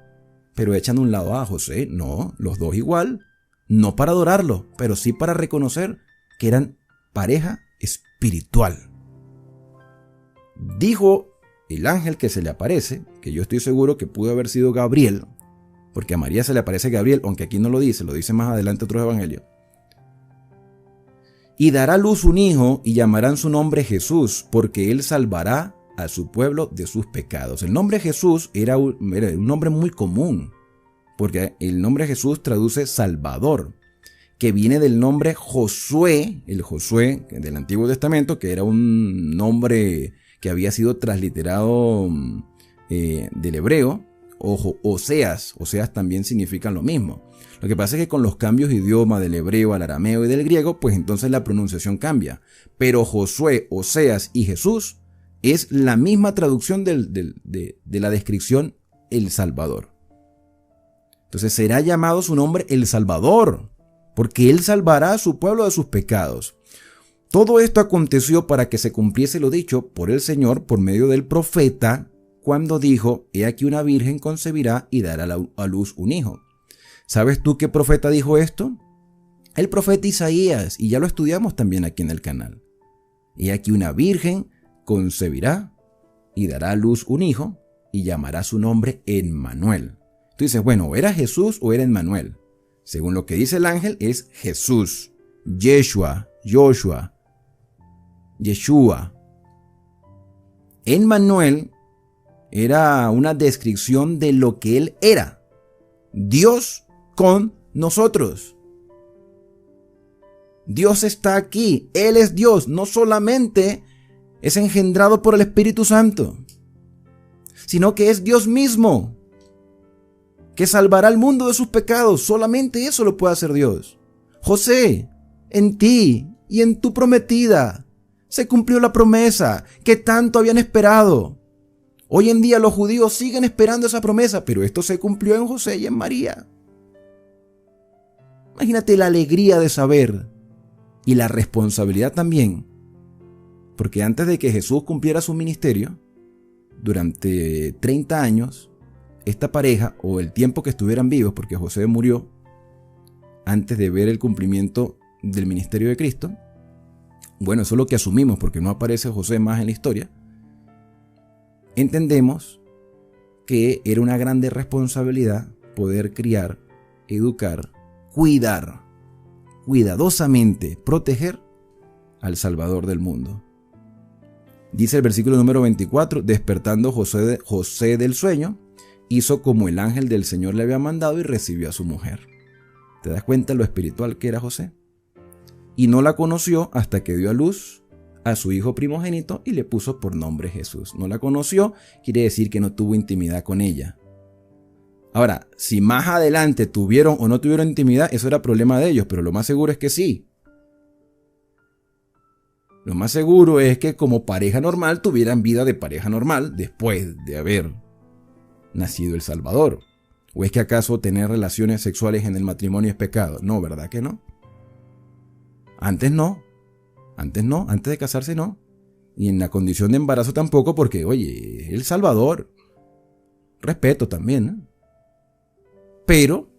pero echan de un lado a José. No, los dos igual, no para adorarlo, pero sí para reconocer que eran pareja espiritual. Dijo el ángel que se le aparece, que yo estoy seguro que pudo haber sido Gabriel, porque a María se le aparece Gabriel, aunque aquí no lo dice más adelante otros evangelios. Y dará a luz un hijo y llamarán su nombre Jesús, porque él salvará a su pueblo de sus pecados. El nombre Jesús era un nombre muy común, porque el nombre Jesús traduce Salvador, que viene del nombre Josué, el Josué del Antiguo Testamento, que era un nombre que había sido transliterado del hebreo, o Oseas. Oseas también significan lo mismo. Lo que pasa es que con los cambios de idioma del hebreo al arameo y del griego, pues entonces la pronunciación cambia. Pero Josué, Oseas y Jesús es la misma traducción de la descripción El Salvador. Entonces será llamado su nombre El Salvador, porque él salvará a su pueblo de sus pecados. Todo esto aconteció para que se cumpliese lo dicho por el Señor por medio del profeta, cuando dijo: He aquí una virgen concebirá y dará a luz un hijo. ¿Sabes tú qué profeta dijo esto? El profeta Isaías, y ya lo estudiamos también aquí en el canal. He aquí una virgen concebirá y dará a luz un hijo y llamará su nombre Emmanuel. Tú dices, bueno, ¿o era Jesús o era Emmanuel? Según lo que dice el ángel, es Jesús, Yeshua. Emmanuel era una descripción de lo que él era: Dios con nosotros. Dios está aquí, él es Dios, no solamente es engendrado por el Espíritu Santo, sino que es Dios mismo, que salvará al mundo de sus pecados. Solamente eso lo puede hacer Dios. José, en ti y en tu prometida se cumplió la promesa que tanto habían esperado. Hoy en día los judíos siguen esperando esa promesa, pero esto se cumplió en José y en María. Imagínate la alegría de saber, y la responsabilidad también, porque antes de que Jesús cumpliera su ministerio, durante 30 años, esta pareja, o el tiempo que estuvieran vivos, porque José murió antes de ver el cumplimiento del ministerio de Cristo. Bueno, eso es lo que asumimos, porque no aparece José más en la historia. Entendemos que era una grande responsabilidad poder criar, educar, cuidar, cuidadosamente proteger al Salvador del mundo. Dice el versículo número 24: despertando José del sueño, hizo como el ángel del Señor le había mandado y recibió a su mujer. ¿Te das cuenta lo espiritual que era José? y no la conoció hasta que dio a luz a su hijo primogénito y le puso por nombre Jesús. No la conoció, quiere decir que no tuvo intimidad con ella. Ahora, si más adelante tuvieron o no tuvieron intimidad, eso era problema de ellos, pero lo más seguro es que sí. Lo más seguro es que como pareja normal tuvieran vida de pareja normal después de haber nacido el Salvador. ¿O es que acaso tener relaciones sexuales en el matrimonio es pecado? No, ¿verdad que no? Antes no. Antes no, antes de casarse no. Y en la condición de embarazo tampoco porque, oye, el Salvador. Respeto también, ¿no? Pero,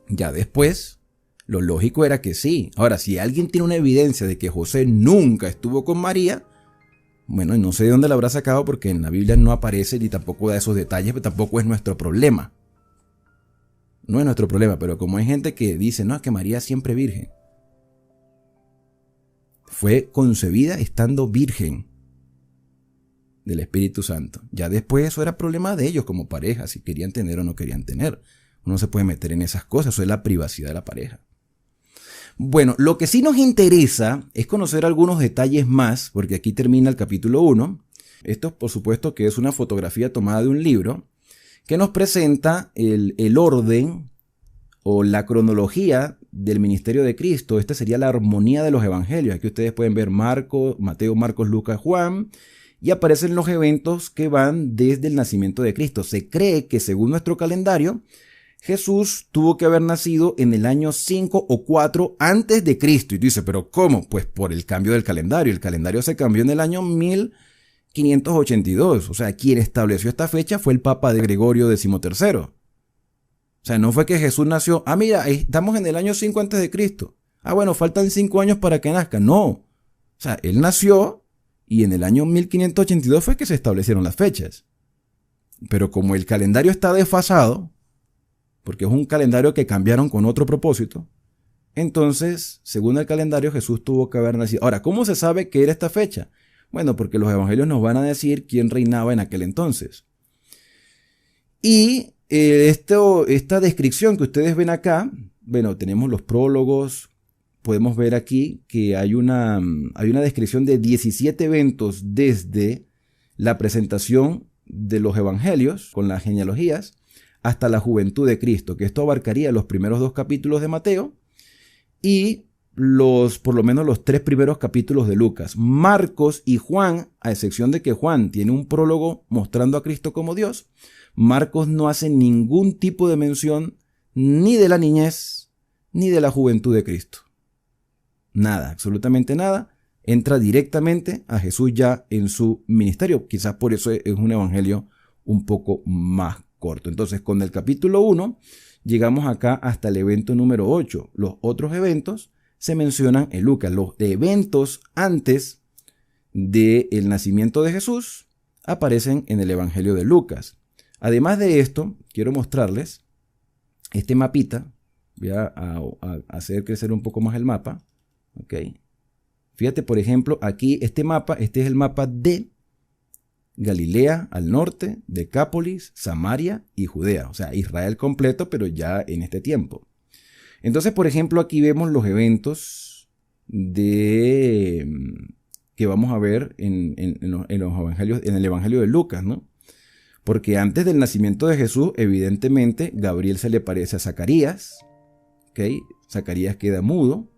ya después, lo lógico era que sí. Ahora, si alguien tiene una evidencia de que José nunca estuvo con María, bueno, no sé de dónde la habrá sacado porque en la Biblia no aparece ni tampoco da esos detalles, pero tampoco es nuestro problema. No es nuestro problema, pero como hay gente que dice, no, es que María siempre virgen. Fue concebida estando virgen del Espíritu Santo. Ya después eso era problema de ellos como pareja, si querían tener o no querían tener. Uno se puede meter en esas cosas, eso es la privacidad de la pareja. Bueno, lo que sí nos interesa es conocer algunos detalles más, porque aquí termina el capítulo 1. Esto, por supuesto, que es una fotografía tomada de un libro que nos presenta el orden o la cronología del ministerio de Cristo. Esta sería la armonía de los evangelios. Aquí ustedes pueden ver Mateo, Marcos, Lucas, Juan, y aparecen los eventos que van desde el nacimiento de Cristo. Se cree que según nuestro calendario, Jesús tuvo que haber nacido en el año 5 o 4 antes de Cristo. Y tú dices, ¿pero cómo? Pues por el cambio del calendario. El calendario se cambió en el año 1582. O sea, quien estableció esta fecha fue el Papa de Gregorio XIII. O sea, no fue que Jesús nació, mira, estamos en el año 5 antes de Cristo. Bueno, faltan 5 años para que nazca. No. O sea, él nació y en el año 1582 fue que se establecieron las fechas. Pero como el calendario está desfasado, porque es un calendario que cambiaron con otro propósito, entonces, según el calendario, Jesús tuvo que haber nacido. Ahora, ¿cómo se sabe que era esta fecha? Bueno, porque los evangelios nos van a decir quién reinaba en aquel entonces. Y esta descripción que ustedes ven acá, bueno, tenemos los prólogos, podemos ver aquí que hay una descripción de 17 eventos desde la presentación de los evangelios con las genealogías hasta la juventud de Cristo, que esto abarcaría los primeros 2 capítulos de Mateo y por lo menos los 3 primeros capítulos de Lucas. Marcos y Juan, a excepción de que Juan tiene un prólogo mostrando a Cristo como Dios, Marcos no hace ningún tipo de mención ni de la niñez ni de la juventud de Cristo. Nada, absolutamente nada. Entra directamente a Jesús ya en su ministerio. Quizás por eso es un evangelio un poco más corto. Entonces, con el capítulo 1 llegamos acá hasta el evento número 8. Los otros eventos se mencionan en Lucas. Los eventos antes del nacimiento de Jesús aparecen en el evangelio de Lucas. Además de esto, quiero mostrarles este mapita. Voy a hacer crecer un poco más el mapa. ¿Ok? Fíjate, por ejemplo, aquí este es el mapa de Galilea al norte, Decápolis, Samaria y Judea. O sea, Israel completo, pero ya en este tiempo. Entonces, por ejemplo, aquí vemos los eventos que vamos a ver en los evangelios, en el evangelio de Lucas, ¿no? Porque antes del nacimiento de Jesús, evidentemente, Gabriel se le parece a Zacarías. ¿Ok? Zacarías queda mudo.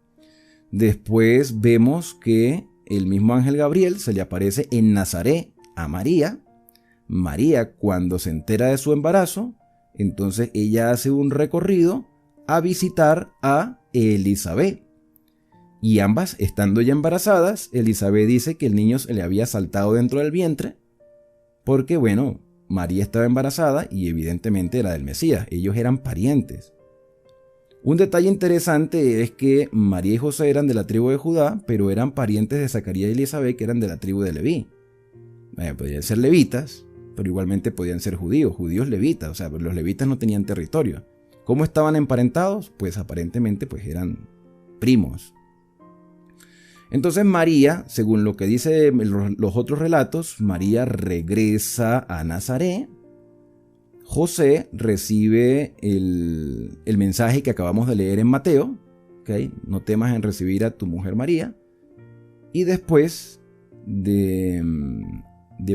Después vemos que el mismo ángel Gabriel se le aparece en Nazaret a María. María, cuando se entera de su embarazo, entonces ella hace un recorrido a visitar a Elizabeth. Y ambas, estando ya embarazadas, Elizabeth dice que el niño se le había saltado dentro del vientre, porque bueno, María estaba embarazada y evidentemente era del Mesías. Ellos eran parientes. Un detalle interesante es que María y José eran de la tribu de Judá, pero eran parientes de Zacarías y Elizabeth, que eran de la tribu de Leví. Podían ser levitas, pero igualmente podían ser judíos levitas, o sea, los levitas no tenían territorio. ¿Cómo estaban emparentados? Pues aparentemente pues eran primos. Entonces María, según lo que dice los otros relatos, María regresa a Nazaret. José recibe el mensaje que acabamos de leer en Mateo, ¿ok? ¿ok? No temas en recibir a tu mujer María. Y después de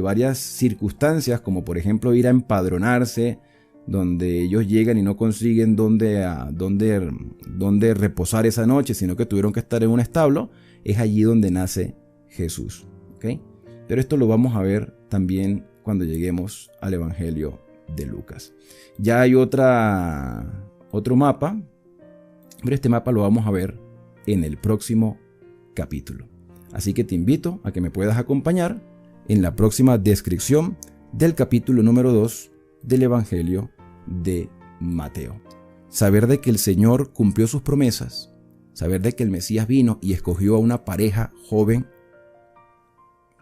varias circunstancias, como por ejemplo ir a empadronarse, donde ellos llegan y no consiguen dónde reposar esa noche, sino que tuvieron que estar en un establo, es allí donde nace Jesús, ¿ok? Pero esto lo vamos a ver también cuando lleguemos al Evangelio de Lucas. Ya hay otro mapa, pero este mapa lo vamos a ver en el próximo capítulo. Así que te invito a que me puedas acompañar en la próxima descripción del capítulo número 2 del Evangelio de Mateo. Saber de que el Señor cumplió sus promesas, saber de que el Mesías vino y escogió a una pareja joven,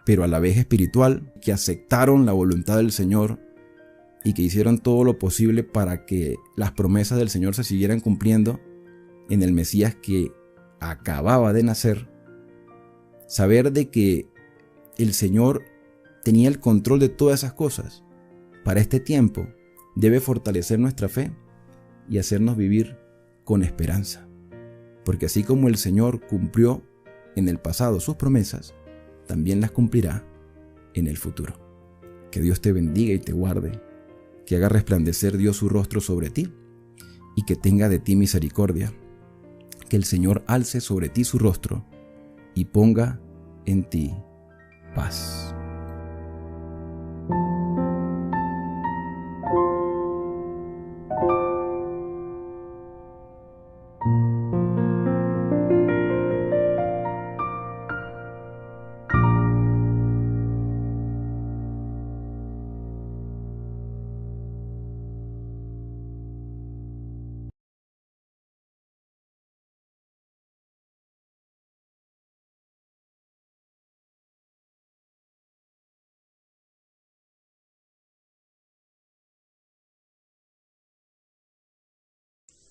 pero a la vez espiritual, que aceptaron la voluntad del Señor y que hicieron todo lo posible para que las promesas del Señor se siguieran cumpliendo en el Mesías que acababa de nacer. Saber de que el Señor tenía el control de todas esas cosas para este tiempo debe fortalecer nuestra fe y hacernos vivir con esperanza. Porque así como el Señor cumplió en el pasado sus promesas, también las cumplirá en el futuro. Que Dios te bendiga y te guarde, que haga resplandecer Dios su rostro sobre ti y que tenga de ti misericordia. Que el Señor alce sobre ti su rostro y ponga en ti paz.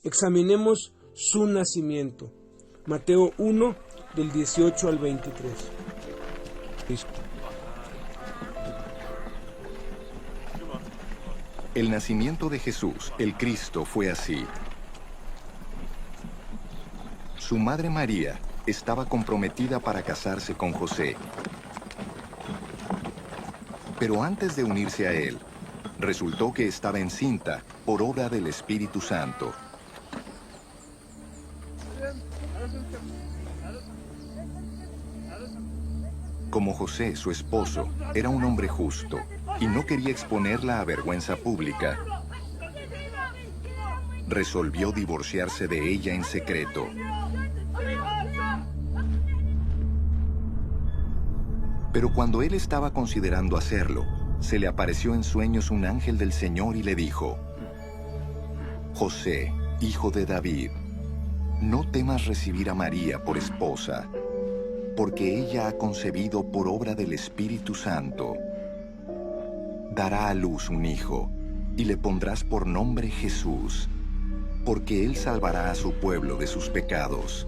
Examinemos su nacimiento. Mateo 1, del 18 al 23. El nacimiento de Jesús, el Cristo, fue así. Su madre María estaba comprometida para casarse con José. Pero antes de unirse a él, resultó que estaba encinta por obra del Espíritu Santo. Como José, su esposo, era un hombre justo y no quería exponerla a vergüenza pública, resolvió divorciarse de ella en secreto. Pero cuando él estaba considerando hacerlo, se le apareció en sueños un ángel del Señor y le dijo: José, hijo de David, no temas recibir a María por esposa, porque ella ha concebido por obra del Espíritu Santo. Dará a luz un hijo, y le pondrás por nombre Jesús, porque él salvará a su pueblo de sus pecados.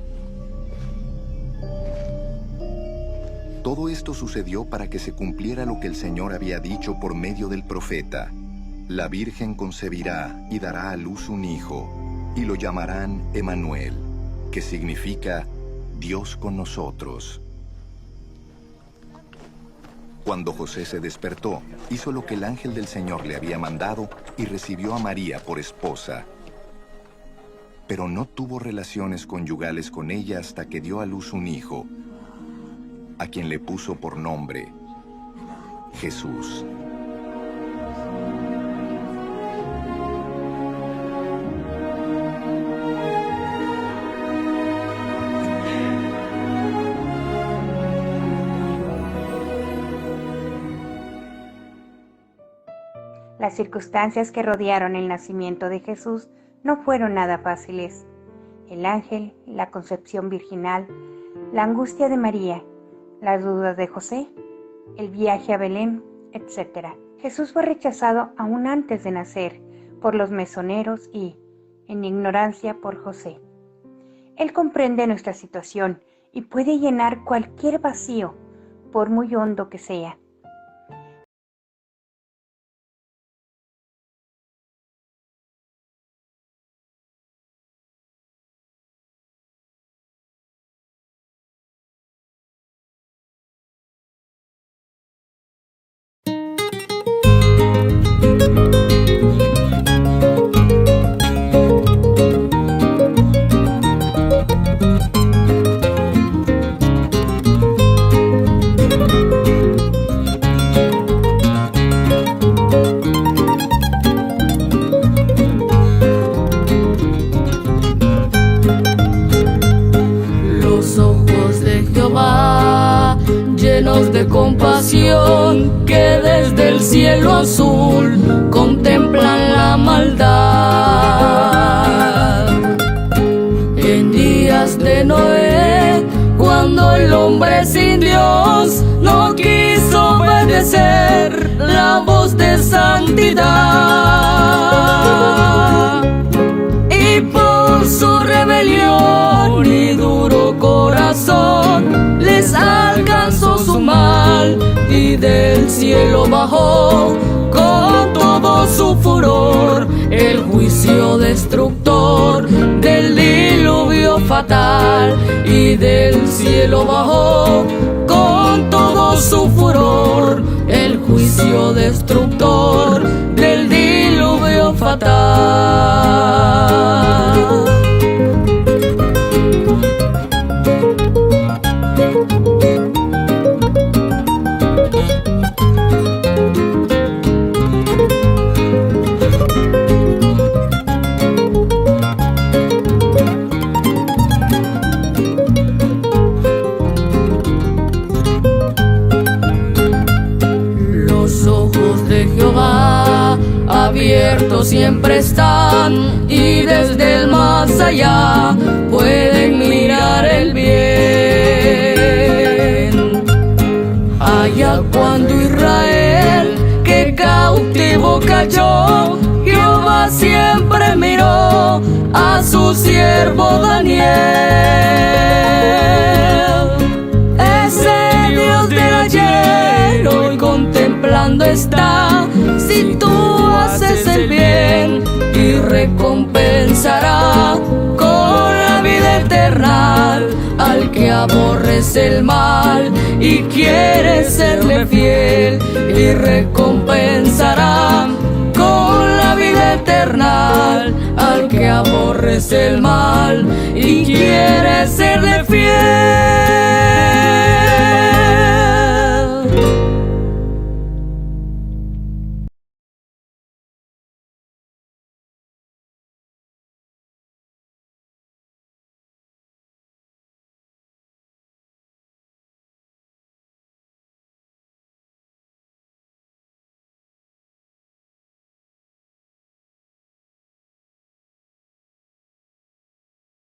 Todo esto sucedió para que se cumpliera lo que el Señor había dicho por medio del profeta: la Virgen concebirá y dará a luz un hijo, y lo llamarán Emanuel, que significa Dios con nosotros. Cuando José se despertó, hizo lo que el ángel del Señor le había mandado y recibió a María por esposa. Pero no tuvo relaciones conyugales con ella hasta que dio a luz un hijo, a quien le puso por nombre Jesús. Las circunstancias que rodearon el nacimiento de Jesús no fueron nada fáciles. El ángel, la concepción virginal, la angustia de María, las dudas de José, el viaje a Belén, etc. Jesús fue rechazado aún antes de nacer por los mesoneros y, en ignorancia, por José. Él comprende nuestra situación y puede llenar cualquier vacío, por muy hondo que sea. llenos de compasión, que desde el cielo azul contemplan la maldad. En días de Noé, cuando el hombre sin Dios no quiso obedecer la voz de santidad, y por su rebelión y duro corazón les alcanzó su mal, y del cielo bajó con todo su furor el juicio destructor del diluvio fatal, y del cielo bajó con todo su furor el juicio destructor del diluvio fatal. Abiertos siempre están, y desde el más allá pueden mirar el bien. Allá cuando Israel, que cautivo cayó, Jehová siempre miró a su siervo Daniel. Ese Dios del ayer hoy contemplando está, si tú haces el bien, y recompensará con la vida eterna al que aborrece el mal y quiere serle fiel, y recompensará con la vida eterna al que aborrece el mal y quiere serle fiel.